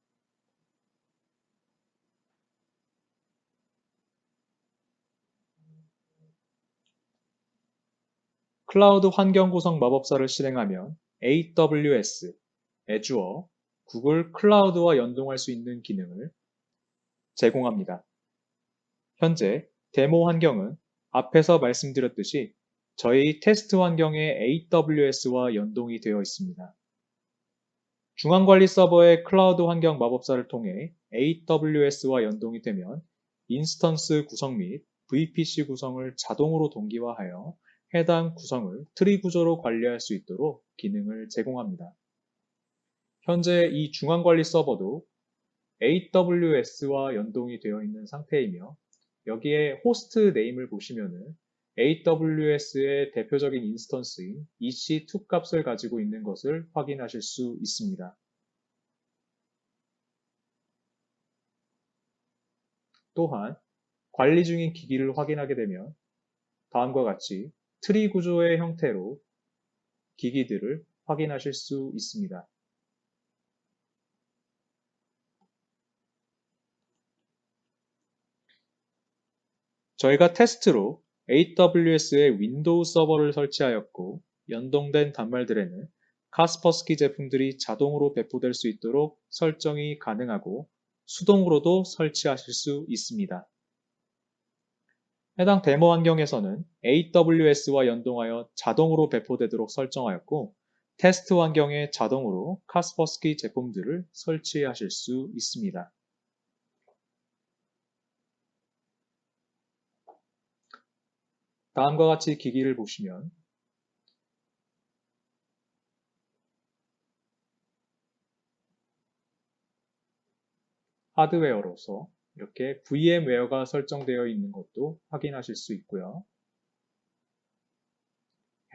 클라우드 환경 구성 마법사를 실행하면 AWS, Azure, 구글 클라우드와 연동할 수 있는 기능을 제공합니다. 현재 데모 환경은 앞에서 말씀드렸듯이 저희 테스트 환경에 AWS와 연동이 되어 있습니다. 중앙관리 서버의 클라우드 환경 마법사를 통해 AWS와 연동이 되면 인스턴스 구성 및 VPC 구성을 자동으로 동기화하여 해당 구성을 트리 구조로 관리할 수 있도록 기능을 제공합니다. 현재 이 중앙관리 서버도 AWS와 연동이 되어 있는 상태이며 여기에 호스트 네임을 보시면은 AWS의 대표적인 인스턴스인 EC2 값을 가지고 있는 것을 확인하실 수 있습니다. 또한 관리 중인 기기를 확인하게 되면 다음과 같이 트리 구조의 형태로 기기들을 확인하실 수 있습니다. 저희가 테스트로 AWS에 윈도우 서버를 설치하였고 연동된 단말들에는 카스퍼스키 제품들이 자동으로 배포될 수 있도록 설정이 가능하고 수동으로도 설치하실 수 있습니다. 해당 데모 환경에서는 AWS와 연동하여 자동으로 배포되도록 설정하였고 테스트 환경에 자동으로 카스퍼스키 제품들을 설치하실 수 있습니다. 다음과 같이 기기를 보시면 하드웨어로서 이렇게 VMware가 설정되어 있는 것도 확인하실 수 있고요.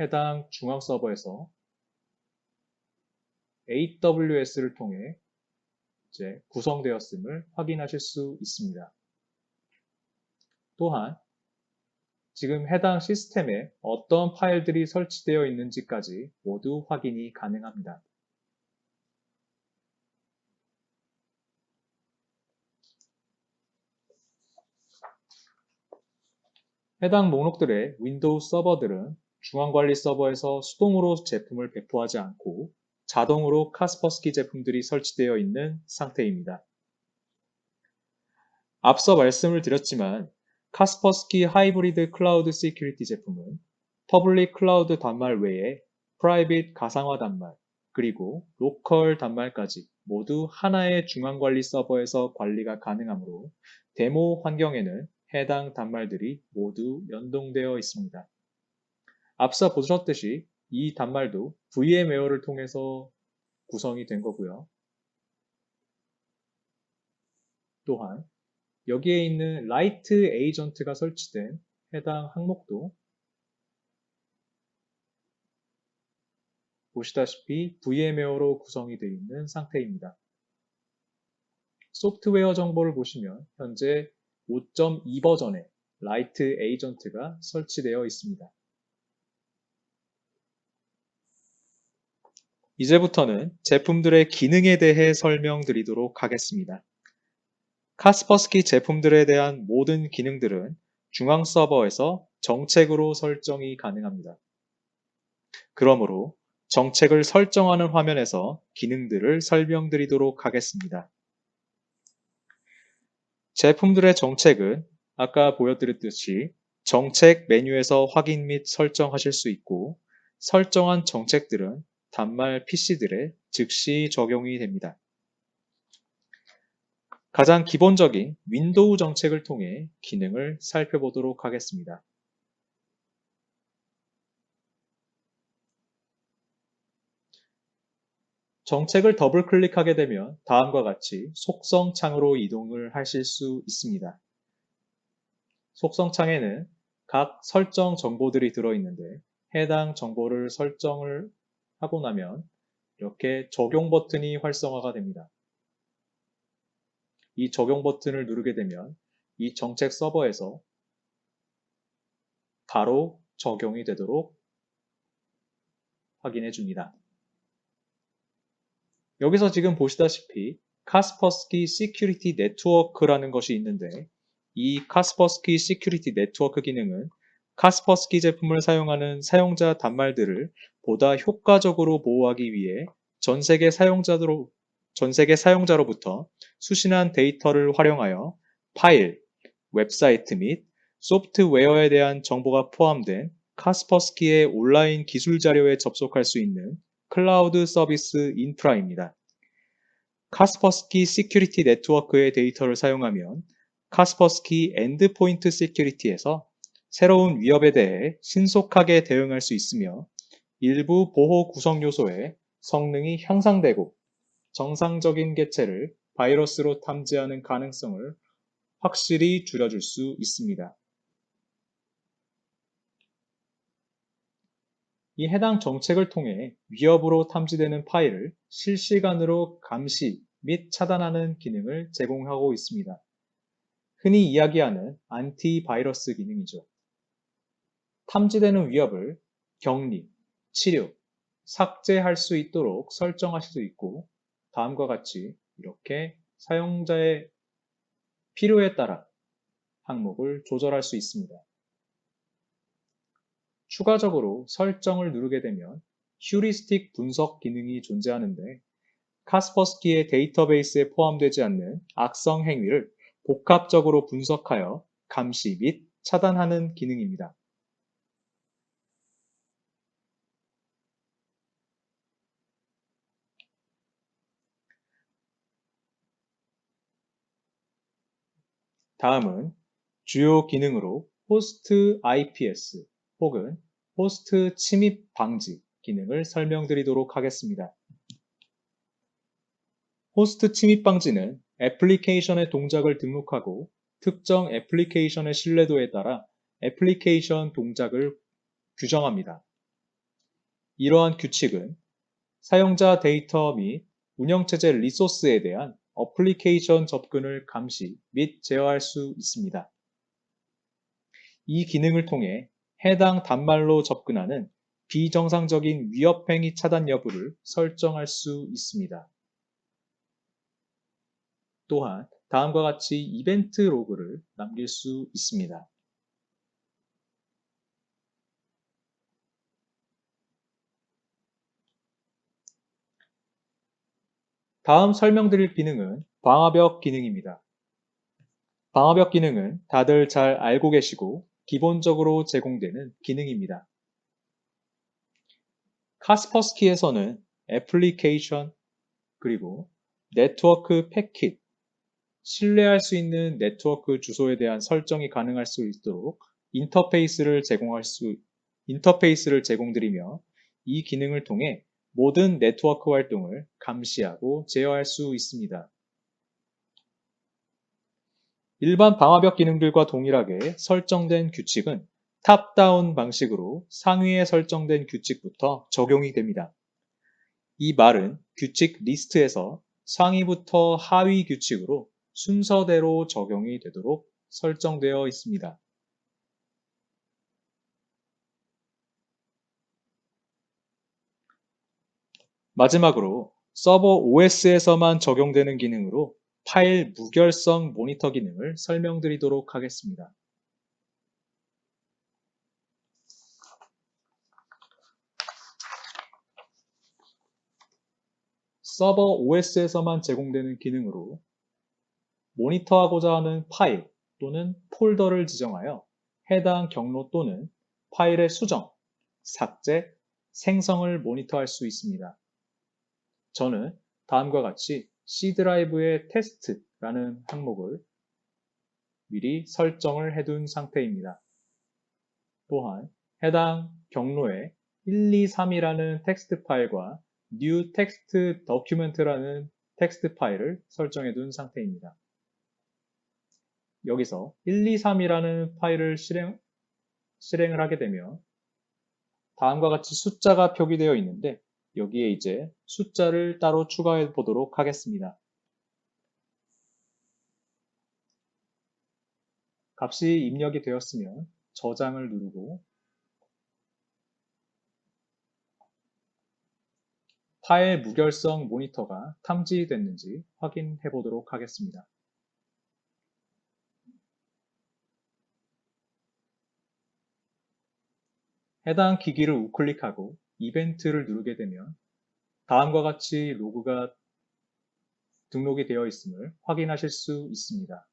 해당 중앙 서버에서 AWS를 통해 이제 구성되었음을 확인하실 수 있습니다. 또한 지금 해당 시스템에 어떤 파일들이 설치되어 있는지까지 모두 확인이 가능합니다. 해당 목록들의 윈도우 서버들은 중앙관리 서버에서 수동으로 제품을 배포하지 않고 자동으로 카스퍼스키 제품들이 설치되어 있는 상태입니다. 앞서 말씀을 드렸지만 카스퍼스키 하이브리드 클라우드 시큐리티 제품은 퍼블릭 클라우드 단말 외에 프라이빗 가상화 단말, 그리고 로컬 단말까지 모두 하나의 중앙관리 서버에서 관리가 가능하므로 데모 환경에는 해당 단말들이 모두 연동되어 있습니다. 앞서 보셨듯이 이 단말도 VMware를 통해서 구성이 된 거고요. 또한 여기에 있는 라이트 에이전트가 설치된 해당 항목도 보시다시피 VMware로 구성이 되어 있는 상태입니다. 소프트웨어 정보를 보시면 현재 5.2 버전의 라이트 에이전트가 설치되어 있습니다. 이제부터는 제품들의 기능에 대해 설명드리도록 하겠습니다. 카스퍼스키 제품들에 대한 모든 기능들은 중앙 서버에서 정책으로 설정이 가능합니다. 그러므로 정책을 설정하는 화면에서 기능들을 설명드리도록 하겠습니다. 제품들의 정책은 아까 보여드렸듯이 정책 메뉴에서 확인 및 설정하실 수 있고 설정한 정책들은 단말 PC들에 즉시 적용이 됩니다. 가장 기본적인 윈도우 정책을 통해 기능을 살펴보도록 하겠습니다. 정책을 더블 클릭하게 되면 다음과 같이 속성 창으로 이동을 하실 수 있습니다. 속성 창에는 각 설정 정보들이 들어있는데 해당 정보를 설정을 하고 나면 이렇게 적용 버튼이 활성화가 됩니다. 이 적용 버튼을 누르게 되면 이 정책 서버에서 바로 적용이 되도록 확인해 줍니다. 여기서 지금 보시다시피 카스퍼스키 시큐리티 네트워크라는 것이 있는데 이 카스퍼스키 시큐리티 네트워크 기능은 카스퍼스키 제품을 사용하는 사용자 단말들을 보다 효과적으로 보호하기 위해 전 세계 사용자로부터 수신한 데이터를 활용하여 파일, 웹사이트 및 소프트웨어에 대한 정보가 포함된 카스퍼스키의 온라인 기술 자료에 접속할 수 있는 클라우드 서비스 인프라입니다. 카스퍼스키 시큐리티 네트워크의 데이터를 사용하면 카스퍼스키 엔드포인트 시큐리티에서 새로운 위협에 대해 신속하게 대응할 수 있으며 일부 보호 구성 요소의 성능이 향상되고 정상적인 개체를 바이러스로 탐지하는 가능성을 확실히 줄여줄 수 있습니다. 이 해당 정책을 통해 위협으로 탐지되는 파일을 실시간으로 감시 및 차단하는 기능을 제공하고 있습니다. 흔히 이야기하는 안티바이러스 기능이죠. 탐지되는 위협을 격리, 치료, 삭제할 수 있도록 설정하실 수 있고 다음과 같이 이렇게 사용자의 필요에 따라 항목을 조절할 수 있습니다. 추가적으로 설정을 누르게 되면 휴리스틱 분석 기능이 존재하는데 카스퍼스키의 데이터베이스에 포함되지 않는 악성 행위를 복합적으로 분석하여 감시 및 차단하는 기능입니다. 다음은 주요 기능으로 호스트 IPS 혹은 호스트 침입 방지 기능을 설명드리도록 하겠습니다. 호스트 침입 방지는 애플리케이션의 동작을 등록하고 특정 애플리케이션의 신뢰도에 따라 애플리케이션 동작을 규정합니다. 이러한 규칙은 사용자 데이터 및 운영체제 리소스에 대한 어플리케이션 접근을 감시 및 제어할 수 있습니다. 이 기능을 통해 해당 단말로 접근하는 비정상적인 위협행위 차단 여부를 설정할 수 있습니다. 또한 다음과 같이 이벤트 로그를 남길 수 있습니다. 다음 설명드릴 기능은 방화벽 기능입니다. 방화벽 기능은 다들 잘 알고 계시고 기본적으로 제공되는 기능입니다. 카스퍼스키에서는 애플리케이션 그리고 네트워크 패킷, 신뢰할 수 있는 네트워크 주소에 대한 설정이 가능할 수 있도록 인터페이스를 제공드리며 이 기능을 통해 모든 네트워크 활동을 감시하고 제어할 수 있습니다. 일반 방화벽 기능들과 동일하게 설정된 규칙은 탑다운 방식으로 상위에 설정된 규칙부터 적용이 됩니다. 이 말은 규칙 리스트에서 상위부터 하위 규칙으로 순서대로 적용이 되도록 설정되어 있습니다. 마지막으로 서버 OS에서만 적용되는 기능으로 파일 무결성 모니터 기능을 설명드리도록 하겠습니다. 서버 OS에서만 제공되는 기능으로 모니터하고자 하는 파일 또는 폴더를 지정하여 해당 경로 또는 파일의 수정, 삭제, 생성을 모니터할 수 있습니다. 저는 다음과 같이 C 드라이브의 테스트라는 항목을 미리 설정을 해둔 상태입니다. 또한 해당 경로에 123이라는 텍스트 파일과 new text document라는 텍스트 파일을 설정해 둔 상태입니다. 여기서 123이라는 파일을 실행을 하게 되면 다음과 같이 숫자가 표기되어 있는데 여기에 이제 숫자를 따로 추가해 보도록 하겠습니다. 값이 입력이 되었으면 저장을 누르고 파일 무결성 모니터가 탐지됐는지 확인해 보도록 하겠습니다. 해당 기기를 우클릭하고 이벤트를 누르게 되면 다음과 같이 로그가 등록이 되어 있음을 확인하실 수 있습니다.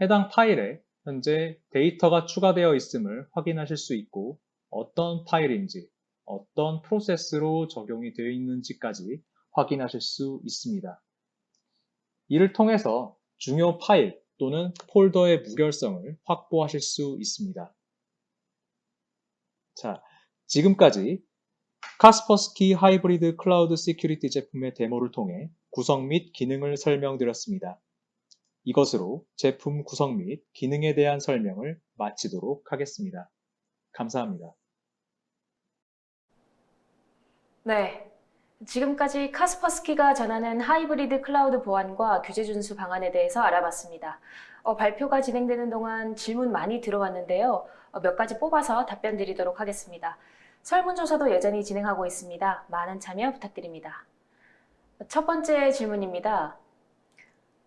해당 파일에 현재 데이터가 추가되어 있음을 확인하실 수 있고 어떤 파일인지 어떤 프로세스로 적용이 되어 있는지까지 확인하실 수 있습니다. 이를 통해서 중요 파일 또는 폴더의 무결성을 확보하실 수 있습니다. 자, 지금까지 카스퍼스키 하이브리드 클라우드 시큐리티 제품의 데모를 통해 구성 및 기능을 설명드렸습니다. 이것으로 제품 구성 및 기능에 대한 설명을 마치도록 하겠습니다. 감사합니다. 네. 지금까지 카스퍼스키가 전하는 하이브리드 클라우드 보안과 규제 준수 방안에 대해서 알아봤습니다. 발표가 진행되는 동안 질문 많이 들어왔는데요. 몇 가지 뽑아서 답변 드리도록 하겠습니다. 설문조사도 여전히 진행하고 있습니다. 많은 참여 부탁드립니다. 첫 번째 질문입니다.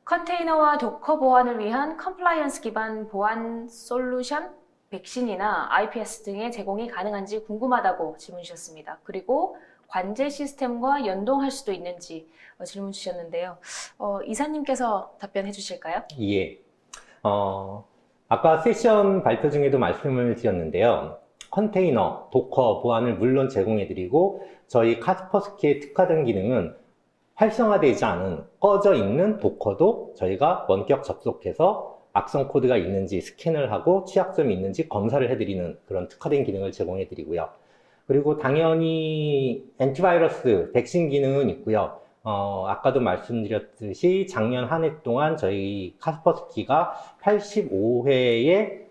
컨테이너와 도커 보안을 위한 컴플라이언스 기반 보안 솔루션, 백신이나 IPS 등의 제공이 가능한지 궁금하다고 질문 주셨습니다. 그리고 관제 시스템과 연동할 수도 있는지 질문 주셨는데요. 이사님께서 답변해 주실까요? 예. 아까 세션 발표 중에도 말씀을 드렸는데요. 컨테이너, 도커 보안을 물론 제공해드리고 저희 카스퍼스키에 특화된 기능은 활성화되지 않은 꺼져 있는 도커도 저희가 원격 접속해서 악성 코드가 있는지 스캔을 하고 취약점이 있는지 검사를 해드리는 그런 특화된 기능을 제공해드리고요. 그리고 당연히 엔티바이러스, 백신 기능은 있고요. 아까도 말씀드렸듯이 작년 한 해 동안 저희 카스퍼스키가 85회의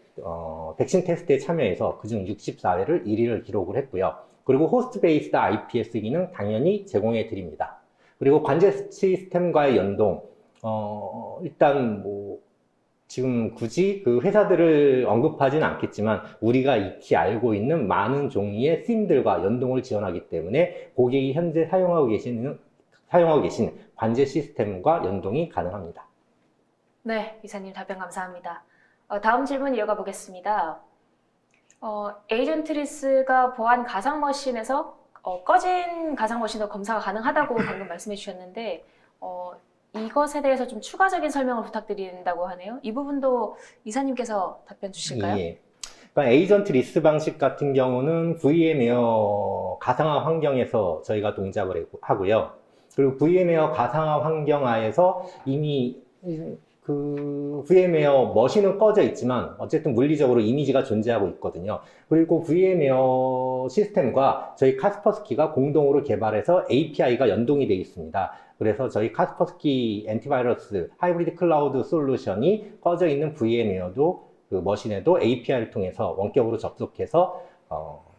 백신 테스트에 참여해서 그중 64회를 1위를 기록을 했고요. 그리고 호스트 베이스드 IPS 기능 당연히 제공해 드립니다. 그리고 관제 시스템과의 연동, 일단 지금 굳이 그 회사들을 언급하진 않겠지만 우리가 익히 알고 있는 많은 종류의 SIM들과 연동을 지원하기 때문에 고객이 현재 사용하고 계신 관제 시스템과 연동이 가능합니다. 네, 이사님 답변 감사합니다. 다음 질문 이어가 보겠습니다. 에이전트리스가 보안 가상 머신에서 꺼진 가상 머신도 검사가 가능하다고 방금 말씀해 주셨는데 이것에 대해서 좀 추가적인 설명을 부탁드린다고 하네요. 이 부분도 이사님께서 답변 주실까요? 예. 그러니까 에이전트 리스 방식 같은 경우는 VM웨어 가상화 환경에서 저희가 동작을 하고요. 그리고 VM웨어 가상화 환경하에서 이미 그 VM웨어 머신은 꺼져 있지만 어쨌든 물리적으로 이미지가 존재하고 있거든요. 그리고 VM웨어 시스템과 저희 카스퍼스키가 공동으로 개발해서 API가 연동이 되어 있습니다. 그래서 저희 카스퍼스키 엔티바이러스 하이브리드 클라우드 솔루션이 꺼져 있는 VM웨어도 그 머신에도 API를 통해서 원격으로 접속해서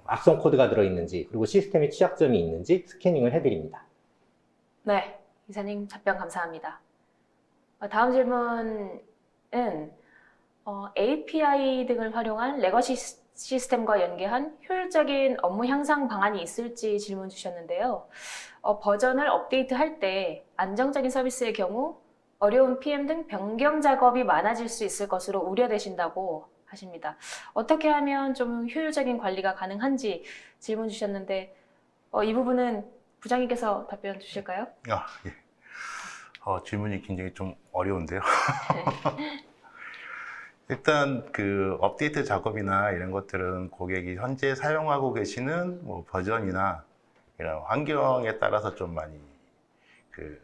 악성 코드가 들어있는지 그리고 시스템에 취약점이 있는지 스캐닝을 해드립니다. 네, 이사님 답변 감사합니다. 다음 질문은 API 등을 활용한 레거시 시스템과 연계한 효율적인 업무 향상 방안이 있을지 질문 주셨는데요. 버전을 업데이트할 때 안정적인 서비스의 경우 어려운 PM 등 변경 작업이 많아질 수 있을 것으로 우려되신다고 하십니다. 어떻게 하면 좀 효율적인 관리가 가능한지 질문 주셨는데 이 부분은 부장님께서 답변 주실까요? 예. 질문이 굉장히 좀 어려운데요. 일단 그 업데이트 작업이나 이런 것들은 고객이 현재 사용하고 계시는 뭐 버전이나 이런 환경에 따라서 좀 많이 그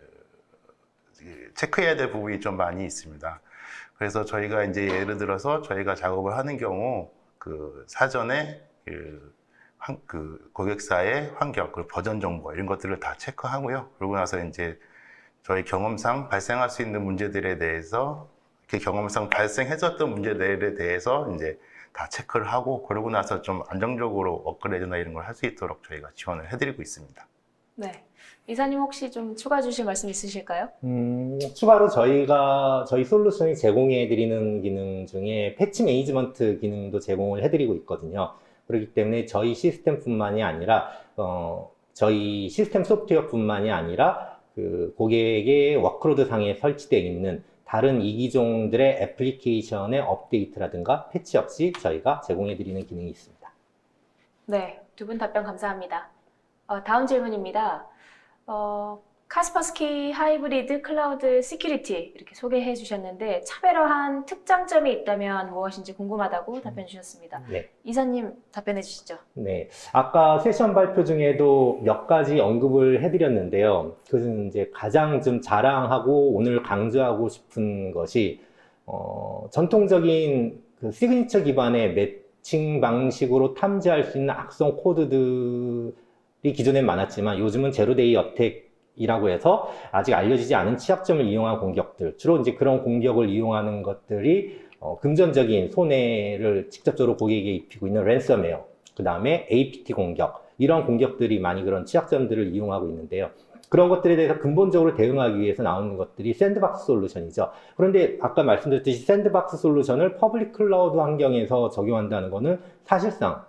체크해야 될 부분이 좀 많이 있습니다. 그래서 저희가 이제 예를 들어서 저희가 작업을 하는 경우 그 사전에 그 고객사의 환경, 그 버전 정보 이런 것들을 다 체크하고요. 그러고 나서 이제 저희 경험상 발생할 수 있는 문제들에 대해서 이렇게 경험상 발생했었던 문제들에 대해서 이제 다 체크를 하고 그러고 나서 좀 안정적으로 업그레이드나 이런 걸 할 수 있도록 저희가 지원을 해드리고 있습니다. 네. 이사님 혹시 좀 추가 주실 말씀 있으실까요? 추가로 저희 솔루션이 제공해드리는 기능 중에 패치 매니지먼트 기능도 제공을 해드리고 있거든요. 그렇기 때문에 저희 시스템뿐만이 아니라, 저희 시스템 소프트웨어뿐만이 아니라, 그 고객의 워크로드 상에 설치되어 있는 다른 이기종들의 애플리케이션의 업데이트라든가 패치 역시 저희가 제공해드리는 기능이 있습니다. 네, 두 분 답변 감사합니다. 다음 질문입니다. 카스퍼스키 하이브리드 클라우드 시큐리티 이렇게 소개해 주셨는데 차별화한 특장점이 있다면 무엇인지 궁금하다고 답변 주셨습니다. 네. 이사님 답변해 주시죠. 네. 아까 세션 발표 중에도 몇 가지 언급을 해드렸는데요. 그것은 이제 가장 좀 자랑하고 오늘 강조하고 싶은 것이, 전통적인 그 시그니처 기반의 매칭 방식으로 탐지할 수 있는 악성 코드들이 기존엔 많았지만 요즘은 제로데이 어택이라고 해서 아직 알려지지 않은 취약점을 이용한 공격들, 주로 이제 그런 공격을 이용하는 것들이 금전적인 손해를 직접적으로 고객에게 입히고 있는 랜섬웨어, 그 다음에 APT 공격, 이런 공격들이 많이 그런 취약점들을 이용하고 있는데요. 그런 것들에 대해서 근본적으로 대응하기 위해서 나오는 것들이 샌드박스 솔루션이죠. 그런데 아까 말씀드렸듯이 샌드박스 솔루션을 퍼블릭 클라우드 환경에서 적용한다는 것은 사실상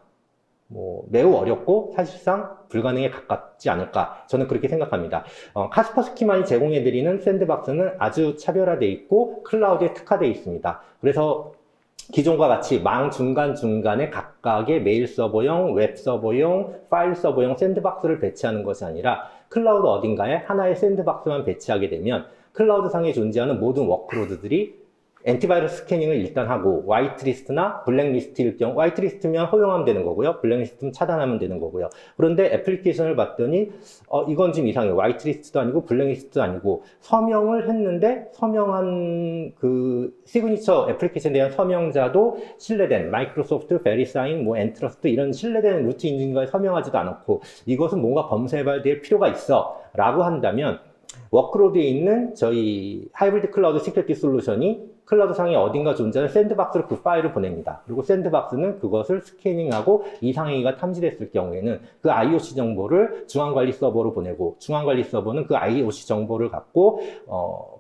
매우 어렵고 사실상 불가능에 가깝지 않을까, 저는 그렇게 생각합니다. 카스퍼스키만이 제공해드리는 샌드박스는 아주 차별화되어 있고 클라우드에 특화되어 있습니다. 그래서 기존과 같이 망 중간중간에 각각의 메일 서버용, 웹 서버용, 파일 서버용 샌드박스를 배치하는 것이 아니라 클라우드 어딘가에 하나의 샌드박스만 배치하게 되면 클라우드 상에 존재하는 모든 워크로드들이 엔티바이러스 스캐닝을 일단 하고 화이트리스트나 블랙리스트일 경우, 화이트리스트면 허용하면 되는 거고요. 블랙리스트면 차단하면 되는 거고요. 그런데 애플리케이션을 봤더니 이건 좀 이상해. 화이트리스트도 아니고 블랙리스트도 아니고 서명을 했는데 서명한 그 시그니처 애플리케이션에 대한 서명자도 신뢰된 마이크로소프트, 베리사인, 엔트러스트 이런 신뢰된 루트 인증과에 서명하지도 않았고 이것은 뭔가 검사해봐야 될 필요가 있어 라고 한다면 워크로드에 있는 저희 하이브리드 클라우드 시큐리티 솔루션이 클라우드 상에 어딘가 존재하는 샌드박스로 그 파일을 보냅니다. 그리고 샌드박스는 그것을 스캐닝하고 이상행위가 탐지됐을 경우에는 그 IOC 정보를 중앙관리 서버로 보내고 중앙관리 서버는 그 IOC 정보를 갖고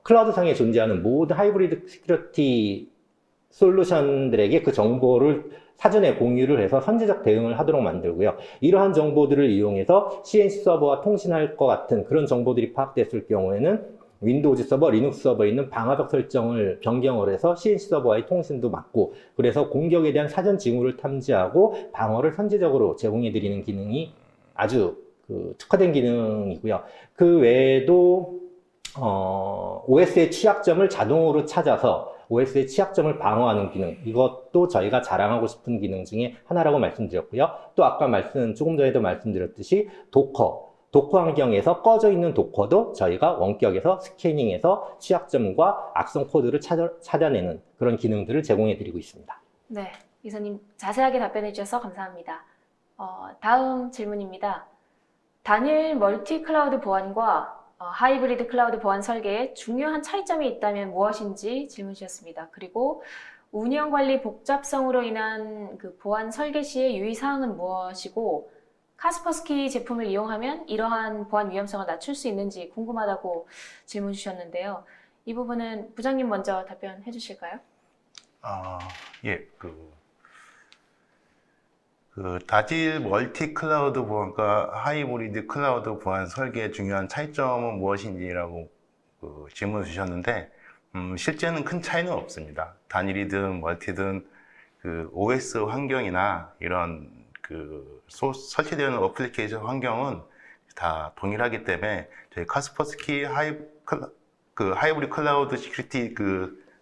클라우드 상에 존재하는 모든 하이브리드 시큐리티 솔루션들에게 그 정보를 사전에 공유를 해서 선제적 대응을 하도록 만들고요. 이러한 정보들을 이용해서 CNC 서버와 통신할 것 같은 그런 정보들이 파악됐을 경우에는 윈도우즈 서버, 리눅스 서버에 있는 방화벽 설정을 변경을 해서 CNC 서버와의 통신도 막고, 그래서 공격에 대한 사전 징후를 탐지하고 방어를 선제적으로 제공해드리는 기능이 아주 특화된 기능이고요. 그 외에도 OS의 취약점을 자동으로 찾아서 OS의 취약점을 방어하는 기능, 이것도 저희가 자랑하고 싶은 기능 중에 하나라고 말씀드렸고요. 또 아까 조금 전에도 말씀드렸듯이 도커 환경에서 꺼져 있는 도커도 저희가 원격에서 스캐닝해서 취약점과 악성 코드를 찾아내는 그런 기능들을 제공해드리고 있습니다. 네, 이사님 자세하게 답변해 주셔서 감사합니다. 다음 질문입니다. 단일 멀티 클라우드 보안과 하이브리드 클라우드 보안 설계에 중요한 차이점이 있다면 무엇인지 질문 주셨습니다. 그리고 운영 관리 복잡성으로 인한 그 보안 설계 시의 유의사항은 무엇이고 카스퍼스키 제품을 이용하면 이러한 보안 위험성을 낮출 수 있는지 궁금하다고 질문 주셨는데요. 이 부분은 부장님 먼저 답변해 주실까요? 예, 다질 멀티 클라우드 보안과 하이브리드 클라우드 보안 설계의 중요한 차이점은 무엇인지라고 질문을 주셨는데, 실제는 큰 차이는 없습니다. 단일이든 멀티든 OS 환경이나 이런 설치되는 어플리케이션 환경은 다 동일하기 때문에 저희 카스퍼스키 하이브리드 클라우드 시큐리티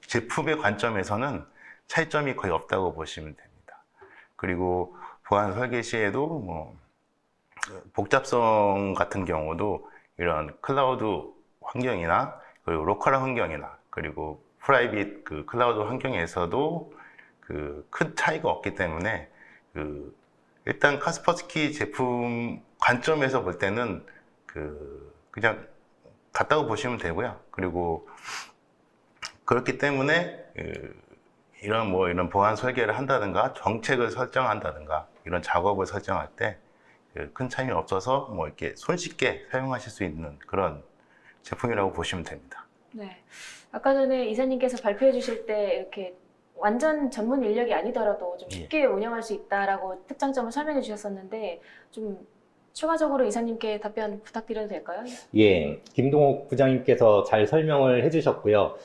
제품의 관점에서는 차이점이 거의 없다고 보시면 됩니다. 그리고 보안 설계 시에도 뭐 복잡성 같은 경우도 이런 클라우드 환경이나 그리고 로컬 환경이나 그리고 프라이빗 그 클라우드 환경에서도 그 큰 차이가 없기 때문에 그 일단 카스퍼스키 제품 관점에서 볼 때는 그냥 같다고 보시면 되고요. 그리고 그렇기 때문에 이런 보안 설계를 한다든가 정책을 설정한다든가 이런 작업을 설정할 때 큰 차이는 없어서 뭐 이렇게 손쉽게 사용하실 수 있는 그런 제품이라고 보시면 됩니다. 네. 아까 전에 이사님께서 발표해 주실 때 이렇게 완전 전문 인력이 아니더라도 좀 쉽게 운영할 수 있다라고 특장점을 설명해 주셨었는데 좀 추가적으로 이사님께 답변 부탁드려도 될까요? 예, 김동욱 부장님께서 잘 설명을 해주셨고요.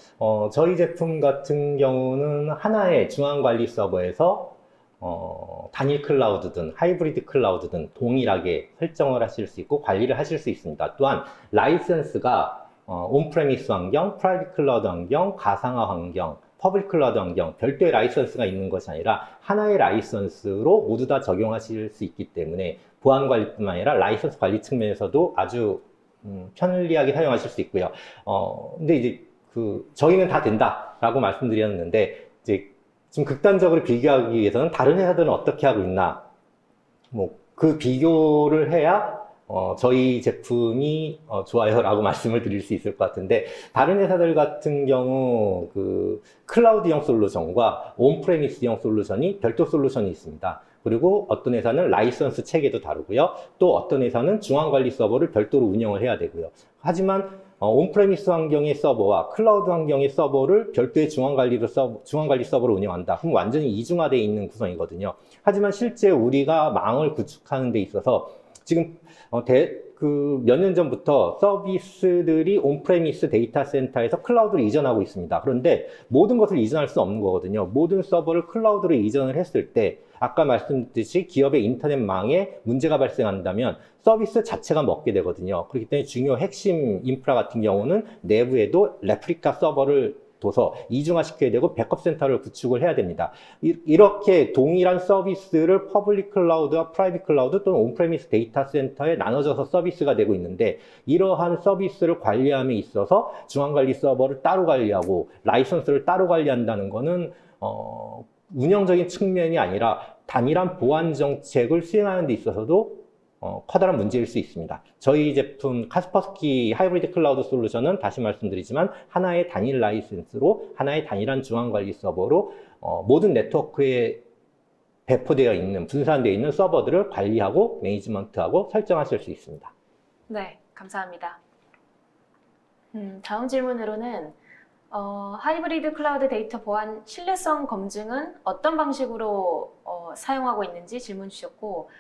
저희 제품 같은 경우는 하나의 중앙관리 서버에서 단일 클라우드든 하이브리드 클라우드든 동일하게 설정을 하실 수 있고 관리를 하실 수 있습니다. 또한 라이센스가 온프레미스 환경, 프라이빗 클라우드 환경, 가상화 환경, 퍼블릭 클라우드 환경 별도의 라이선스가 있는 것이 아니라 하나의 라이선스로 모두 다 적용하실 수 있기 때문에 보안 관리뿐만 아니라 라이선스 관리 측면에서도 아주 편리하게 사용하실 수 있고요. 근데 이제 저희는 다 된다라고 말씀드렸는데 이제 좀 극단적으로 비교하기 위해서는 다른 회사들은 어떻게 하고 있나 뭐 그 비교를 해야 저희 제품이 좋아요라고 말씀을 드릴 수 있을 것 같은데 다른 회사들 같은 경우 그 클라우드형 솔루션과 온프레미스형 솔루션이 별도 솔루션이 있습니다. 그리고 어떤 회사는 라이선스 체계도 다르고요. 또 어떤 회사는 중앙관리 서버를 별도로 운영을 해야 되고요. 하지만 온프레미스 환경의 서버와 클라우드 환경의 서버를 별도의 중앙관리 서버로 운영한다. 그럼 완전히 이중화되어 있는 구성이거든요. 하지만 실제 우리가 망을 구축하는 데 있어서 지금 몇 년 전부터 서비스들이 온프레미스 데이터 센터에서 클라우드로 이전하고 있습니다. 그런데 모든 것을 이전할 수 없는 거거든요. 모든 서버를 클라우드로 이전을 했을 때 아까 말씀드렸듯이 기업의 인터넷망에 문제가 발생한다면 서비스 자체가 먹게 되거든요. 그렇기 때문에 중요 핵심 인프라 같은 경우는 내부에도 레플리카 서버를 둬서 이중화시켜야 되고 백업 센터를 구축을 해야 됩니다. 이렇게 동일한 서비스를 퍼블릭 클라우드와 프라이빗 클라우드 또는 온프레미스 데이터 센터에 나눠져서 서비스가 되고 있는데 이러한 서비스를 관리함에 있어서 중앙관리 서버를 따로 관리하고 라이선스를 따로 관리한다는 것은 운영적인 측면이 아니라 단일한 보안 정책을 수행하는 데 있어서도 커다란 문제일 수 있습니다. 저희 제품 카스퍼스키 하이브리드 클라우드 솔루션은 다시 말씀드리지만 하나의 단일 라이센스로 하나의 단일한 중앙관리 서버로 모든 네트워크에 배포되어 있는 분산되어 있는 서버들을 관리하고 매니지먼트하고 설정하실 수 있습니다. 네, 감사합니다. 다음 질문으로는 하이브리드 클라우드 데이터 보안 신뢰성 검증은 어떤 방식으로 사용하고 있는지 질문 주셨고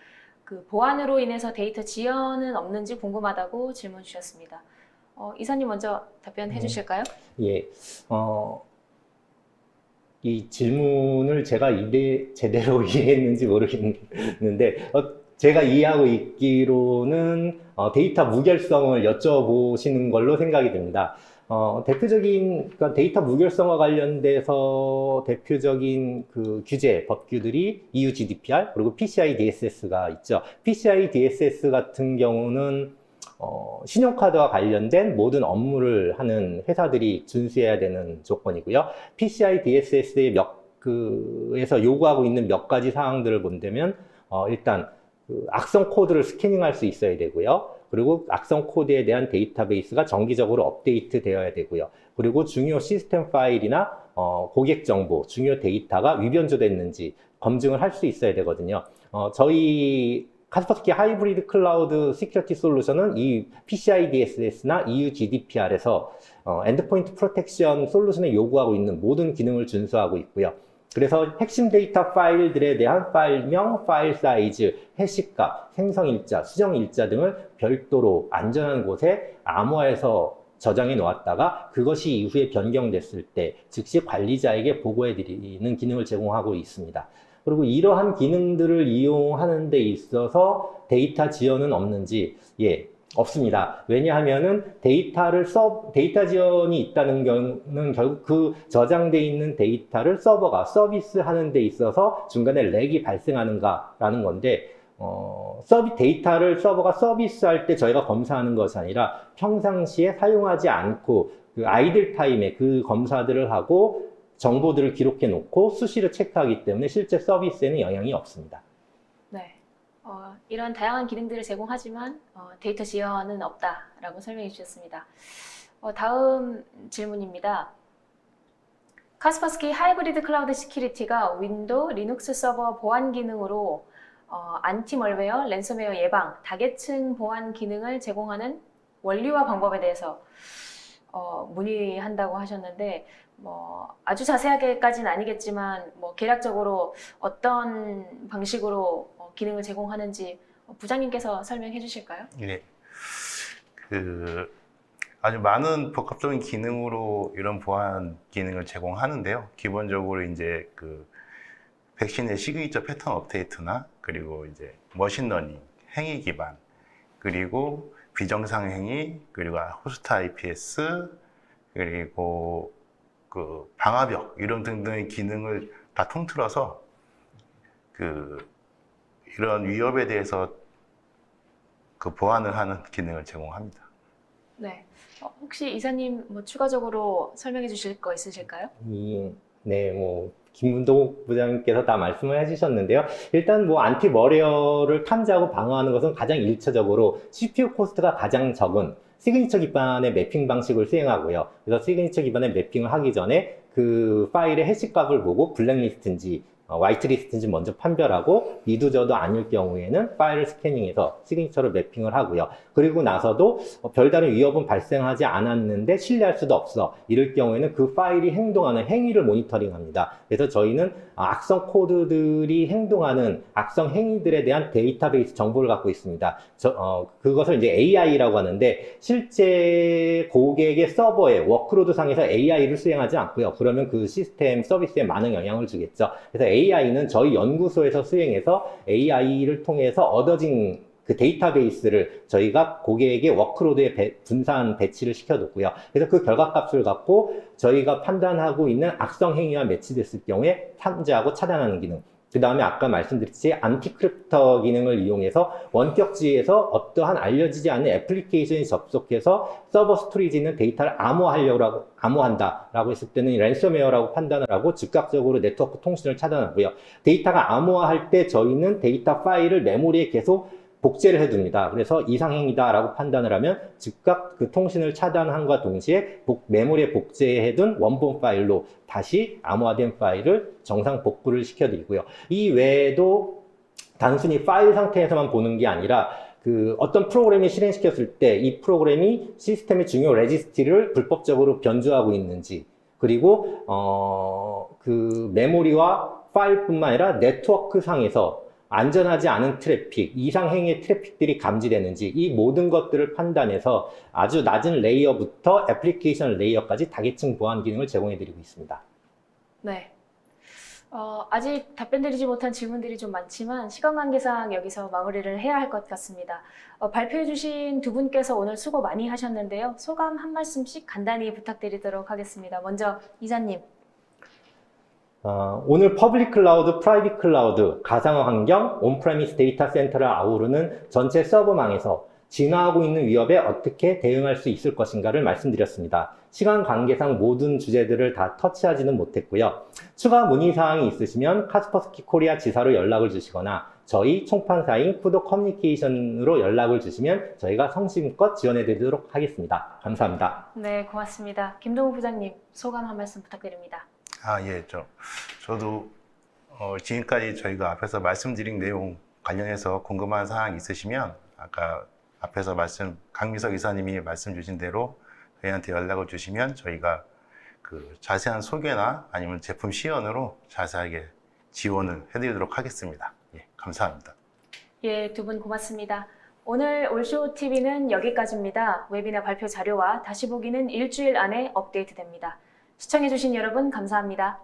그 보안으로 인해서 데이터 지연은 없는지 궁금하다고 질문 주셨습니다. 이사님 먼저 답변해 주실까요? 예, 이 질문을 제가 제대로 이해했는지 모르겠는데 제가 이해하고 있기로는 데이터 무결성을 여쭤보시는 걸로 생각이 됩니다. 그러니까 데이터 무결성과 관련돼서 대표적인 그 규제, 법규들이 EU GDPR, 그리고 PCI DSS가 있죠. PCI DSS 같은 경우는, 신용카드와 관련된 모든 업무를 하는 회사들이 준수해야 되는 조건이고요. PCI DSS의 에서 요구하고 있는 몇 가지 사항들을 본다면, 일단, 악성 코드를 스캐닝할 수 있어야 되고요. 그리고 악성 코드에 대한 데이터베이스가 정기적으로 업데이트 되어야 되고요. 그리고 중요 시스템 파일이나 고객 정보, 중요 데이터가 위변조됐는지 검증을 할 수 있어야 되거든요. 저희 카스퍼스키 하이브리드 클라우드 시큐리티 솔루션은 이 PCI DSS나 EU GDPR에서 엔드포인트 프로텍션 솔루션에 요구하고 있는 모든 기능을 준수하고 있고요. 그래서 핵심 데이터 파일들에 대한 파일명, 파일 사이즈, 해시값, 생성일자, 수정일자 등을 별도로 안전한 곳에 암호화해서 저장해 놓았다가 그것이 이후에 변경됐을 때 즉시 관리자에게 보고해 드리는 기능을 제공하고 있습니다. 그리고 이러한 기능들을 이용하는 데 있어서 데이터 지연은 없는지, 없습니다. 왜냐하면은 데이터 지원이 있다는 경우는 결국 그 저장돼 있는 데이터를 서버가 서비스하는 데 있어서 중간에 렉이 발생하는가라는 건데, 데이터를 서버가 서비스할 때 저희가 검사하는 것이 아니라 평상시에 사용하지 않고 그 아이들 타임에 그 검사들을 하고 정보들을 기록해 놓고 수시로 체크하기 때문에 실제 서비스에는 영향이 없습니다. 네. 이런 다양한 기능들을 제공하지만 데이터 지연은 없다라고 설명해 주셨습니다. 다음 질문입니다. 카스퍼스키 하이브리드 클라우드 시큐리티가 윈도우, 리눅스 서버 보안 기능으로 안티멀웨어, 랜섬웨어 예방, 다계층 보안 기능을 제공하는 원리와 방법에 대해서 문의한다고 하셨는데, 아주 자세하게까지는 아니겠지만 개략적으로 어떤 방식으로 기능을 제공하는지 부장님께서 설명해 주실까요? 네. 아주 많은 복합적인 기능으로 이런 보안 기능을 제공하는데요. 기본적으로 이제 백신의 시그니처 패턴 업데이트나 그리고 이제 머신러닝, 행위 기반, 그리고 비정상 행위, 그리고 호스트 IPS, 그리고 방화벽 이런 등등의 기능을 다 통틀어서 이런 위협에 대해서 보완을 하는 기능을 제공합니다. 네. 혹시 이사님 추가적으로 설명해 주실 거 있으실까요? 네, 김문동 부장님께서 다 말씀을 해주셨는데요. 일단 안티머리어를 탐지하고 방어하는 것은 가장 일차적으로 CPU 코스트가 가장 적은 시그니처 기반의 매핑 방식을 수행하고요. 그래서 시그니처 기반의 매핑을 하기 전에 그 파일의 해시값을 보고 블랙리스트인지 화이트리스트인지 먼저 판별하고 이두저도 아닐 경우에는 파일을 스캐닝해서 시그니처를 매핑을 하고요. 그리고 나서도 별다른 위협은 발생하지 않았는데 신뢰할 수도 없어. 이럴 경우에는 그 파일이 행동하는 행위를 모니터링합니다. 그래서 저희는 악성 코드들이 행동하는 악성 행위들에 대한 데이터베이스 정보를 갖고 있습니다. 그것을 이제 AI라고 하는데, 실제 고객의 서버에 워크로드 상에서 AI를 수행하지 않고요. 그러면 그 시스템 서비스에 많은 영향을 주겠죠. 그래서 AI는 저희 연구소에서 수행해서 AI를 통해서 얻어진 그 데이터베이스를 저희가 고객에게 워크로드에 분산 배치를 시켜뒀고요. 그래서 그 결과값을 갖고 저희가 판단하고 있는 악성 행위와 매치됐을 경우에 탐지하고 차단하는 기능, 그 다음에 아까 말씀드렸듯이 안티크립터 기능을 이용해서 원격지에서 어떠한 알려지지 않은 애플리케이션이 접속해서 서버 스토리지에 있는 데이터를 암호한다라고 했을 때는 랜섬웨어라고 판단을 하고 즉각적으로 네트워크 통신을 차단하고요. 데이터가 암호화할 때 저희는 데이터 파일을 메모리에 계속 복제를 해둡니다. 그래서 이상행위다라고 판단을 하면 즉각 그 통신을 차단함과 동시에 메모리에 복제해둔 원본 파일로 다시 암호화된 파일을 정상 복구를 시켜드리고요. 이 외에도 단순히 파일 상태에서만 보는 게 아니라 어떤 프로그램이 실행시켰을 때 이 프로그램이 시스템의 중요 레지스트리를 불법적으로 변조하고 있는지, 그리고 메모리와 파일뿐만 아니라 네트워크 상에서 안전하지 않은 트래픽, 이상행위의 트래픽들이 감지되는지, 이 모든 것들을 판단해서 아주 낮은 레이어부터 애플리케이션 레이어까지 다계층 보안 기능을 제공해드리고 있습니다. 네. 아직 답변드리지 못한 질문들이 좀 많지만 시간 관계상 여기서 마무리를 해야 할 것 같습니다. 발표해주신 두 분께서 오늘 수고 많이 하셨는데요. 소감 한 말씀씩 간단히 부탁드리도록 하겠습니다. 먼저 이사님. 오늘 퍼블릭 클라우드, 프라이빗 클라우드, 가상화 환경, 온프레미스 데이터 센터를 아우르는 전체 서버망에서 진화하고 있는 위협에 어떻게 대응할 수 있을 것인가를 말씀드렸습니다. 시간 관계상 모든 주제들을 다 터치하지는 못했고요. 추가 문의사항이 있으시면 카스퍼스키 코리아 지사로 연락을 주시거나 저희 총판사인 쿠도 커뮤니케이션으로 연락을 주시면 저희가 성심껏 지원해 드리도록 하겠습니다. 감사합니다. 네, 고맙습니다. 김동우 부장님, 소감 한 말씀 부탁드립니다. 예, 저도 지금까지 저희가 앞에서 말씀드린 내용 관련해서 궁금한 사항 있으시면 아까 앞에서 강미석 이사님이 말씀 주신 대로 저희한테 연락을 주시면 저희가 자세한 소개나 아니면 제품 시연으로 자세하게 지원을 해드리도록 하겠습니다. 예, 감사합니다. 예, 두 분 고맙습니다. 오늘 올쇼 TV는 여기까지입니다. 웨비나 발표 자료와 다시 보기는 일주일 안에 업데이트됩니다. 시청해주신 여러분 감사합니다.